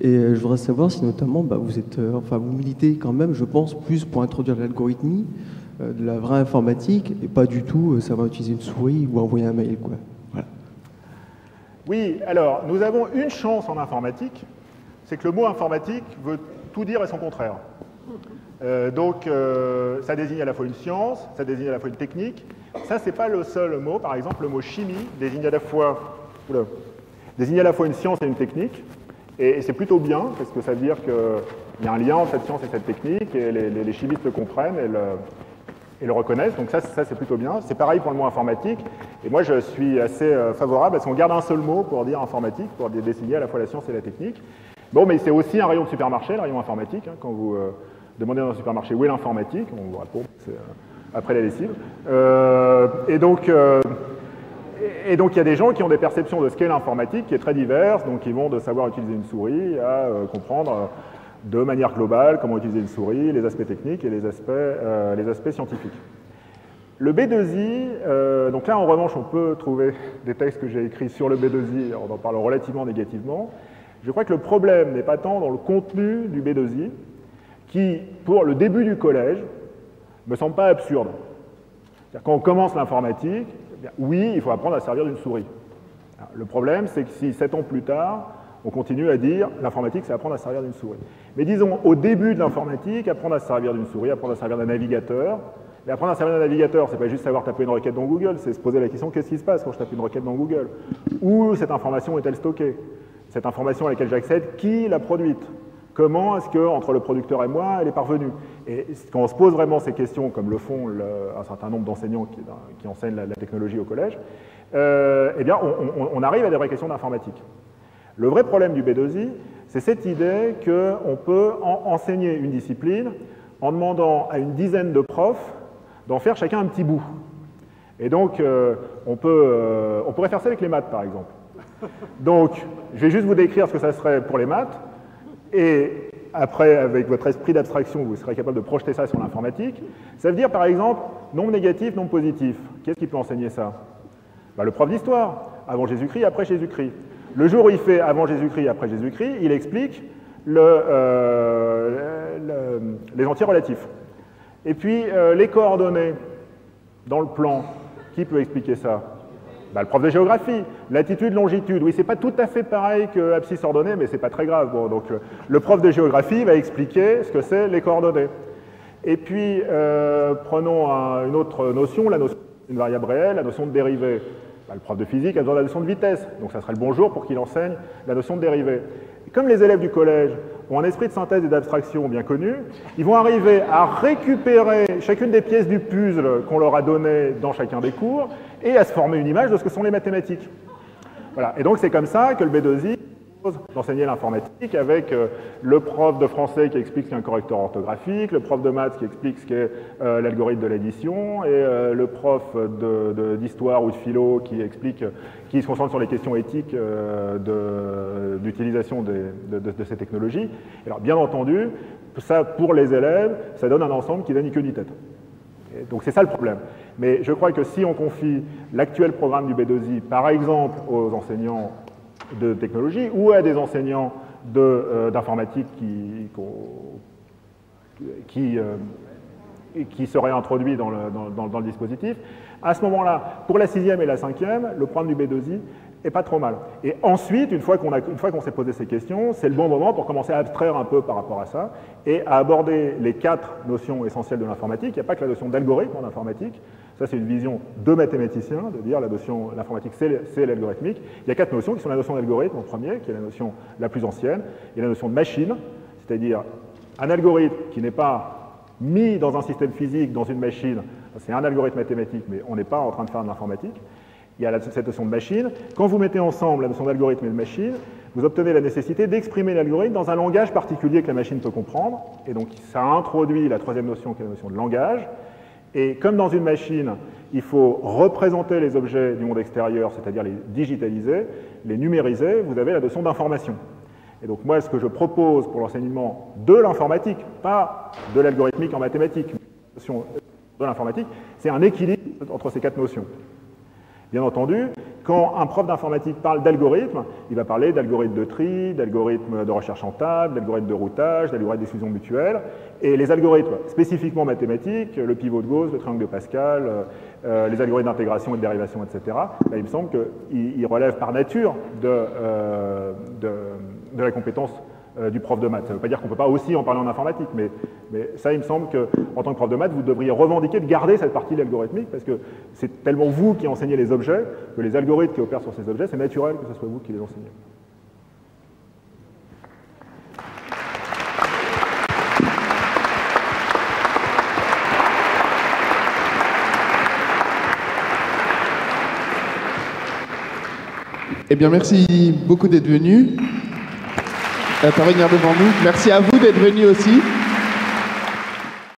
[SPEAKER 5] Et je voudrais savoir si notamment, vous êtes, vous militez quand même, je pense, plus pour introduire l'algorithmie, de la vraie informatique, et pas du tout savoir utiliser une souris ou envoyer un mail, quoi. Voilà.
[SPEAKER 2] Oui, alors, nous avons une chance en informatique, c'est que le mot informatique veut tout dire et son contraire. Donc, ça désigne à la fois une science, ça désigne à la fois une technique. Ça, c'est pas le seul mot. Par exemple, le mot chimie désigne à la fois une science et une technique. Et c'est plutôt bien, parce que ça veut dire qu'il y a un lien entre cette science et cette technique, et les chimistes le comprennent et le reconnaissent. Donc ça c'est plutôt bien. C'est pareil pour le mot informatique. Et moi, je suis assez favorable à ce qu'on garde un seul mot pour dire informatique, pour désigner à la fois la science et la technique. Bon, mais c'est aussi un rayon de supermarché, le rayon informatique. Quand vous demandez dans un supermarché où est l'informatique, on vous répond, c'est après la lessive. Et donc, il y a des gens qui ont des perceptions de ce qu'est l'informatique qui est très diverses. Donc, ils vont de savoir utiliser une souris à comprendre de manière globale comment utiliser une souris, les aspects techniques et les aspects scientifiques. Le B2I, donc là, en revanche, on peut trouver des textes que j'ai écrits sur le B2I en parlant relativement négativement. Je crois que le problème n'est pas tant dans le contenu du B2I, qui, pour le début du collège, ne me semble pas absurde. C'est-à-dire, quand on commence l'informatique, oui, il faut apprendre à servir d'une souris. Alors, le problème, c'est que si 7 ans plus tard, on continue à dire l'informatique, c'est apprendre à servir d'une souris. Mais disons, au début de l'informatique, apprendre à se servir d'une souris, apprendre à servir d'un navigateur. Mais apprendre à servir d'un navigateur, c'est pas juste savoir taper une requête dans Google, c'est se poser la question, qu'est-ce qui se passe quand je tape une requête dans Google? Où cette information est-elle stockée? Cette information à laquelle j'accède, qui l'a produite? Comment est-ce que, entre le producteur et moi, elle est parvenue? Et quand on se pose vraiment ces questions, comme le font un certain nombre d'enseignants qui enseignent la technologie au collège, eh bien, on arrive à des vraies questions d'informatique. Le vrai problème du B2I, c'est cette idée qu'on peut enseigner une discipline en demandant à une dizaine de profs d'en faire chacun un petit bout. Et donc, on pourrait faire ça avec les maths, par exemple. Donc, je vais juste vous décrire ce que ça serait pour les maths, et après, avec votre esprit d'abstraction, vous serez capable de projeter ça sur l'informatique. Ça veut dire, par exemple, nombre négatif, nombre positif. Qu'est-ce qui peut enseigner ça? Le prof d'histoire, avant Jésus-Christ, après Jésus-Christ. Le jour où il fait avant Jésus-Christ, après Jésus-Christ, il explique les entiers relatifs. Et puis, les coordonnées dans le plan, qui peut expliquer ça? Le prof de géographie. Latitude, longitude. Oui, c'est pas tout à fait pareil que abscisse ordonnée, mais c'est pas très grave. Bon, donc, le prof de géographie va expliquer ce que c'est les coordonnées. Et puis, prenons une autre notion, la notion d'une variable réelle, la notion de dérivée. Le prof de physique a besoin de la notion de vitesse, donc ça serait le bonjour pour qu'il enseigne la notion de dérivée. Et comme les élèves du collège ont un esprit de synthèse et d'abstraction bien connu, ils vont arriver à récupérer chacune des pièces du puzzle qu'on leur a donné dans chacun des cours et à se former une image de ce que sont les mathématiques. Voilà. Et donc c'est comme ça que le B2I propose d'enseigner l'informatique avec le prof de français qui explique ce qu'est un correcteur orthographique, le prof de maths qui explique ce qu'est l'algorithme de l'addition, et le prof d'histoire ou de philo qui se concentre sur les questions éthiques d'utilisation de ces technologies. Alors bien entendu, ça pour les élèves, ça donne un ensemble qui n'a ni queue ni tête. Et donc c'est ça le problème. Mais je crois que si on confie l'actuel programme du B2I, par exemple, aux enseignants de technologie ou à des enseignants qui serait introduit dans le dispositif. À ce moment-là, pour la 6e et la 5e, le programme du B2I est pas trop mal. Et ensuite, une fois qu'on s'est posé ces questions, c'est le bon moment pour commencer à abstraire un peu par rapport à ça et à aborder les 4 notions essentielles de l'informatique. Il n'y a pas que la notion d'algorithme en informatique. Ça, c'est une vision de mathématicien, de dire l'informatique, c'est l'algorithmique. Il y a 4 notions qui sont la notion d'algorithme en premier, qui est la notion la plus ancienne, et la notion de machine, c'est-à-dire un algorithme qui n'est pas mis dans un système physique, dans une machine, c'est un algorithme mathématique, mais on n'est pas en train de faire de l'informatique. Il y a cette notion de machine. Quand vous mettez ensemble la notion d'algorithme et de machine, vous obtenez la nécessité d'exprimer l'algorithme dans un langage particulier que la machine peut comprendre. Et donc, ça introduit la 3e notion, qui est la notion de langage. Et comme dans une machine, il faut représenter les objets du monde extérieur, c'est-à-dire les digitaliser, les numériser, vous avez la notion d'information. Et donc, moi, ce que je propose pour l'enseignement de l'informatique, pas de l'algorithmique en mathématiques, mais la notion de l'informatique, c'est un équilibre entre ces 4 notions. Bien entendu, quand un prof d'informatique parle d'algorithme, il va parler d'algorithme de tri, d'algorithme de recherche en table, d'algorithme de routage, d'algorithme d'exclusion mutuelle. Et les algorithmes spécifiquement mathématiques, le pivot de Gauss, le triangle de Pascal, les algorithmes d'intégration et de dérivation, etc., là, il me semble qu'ils relèvent par nature de la compétence du prof de maths. Ça ne veut pas dire qu'on ne peut pas aussi en parler en informatique, mais ça, il me semble qu'en tant que prof de maths, vous devriez revendiquer de garder cette partie de l'algorithmique, parce que c'est tellement vous qui enseignez les objets, que les algorithmes qui opèrent sur ces objets, c'est naturel que ce soit vous qui les enseignez.
[SPEAKER 1] Eh bien, merci beaucoup d'être venu. Intervenir devant nous. Merci à vous d'être venus aussi.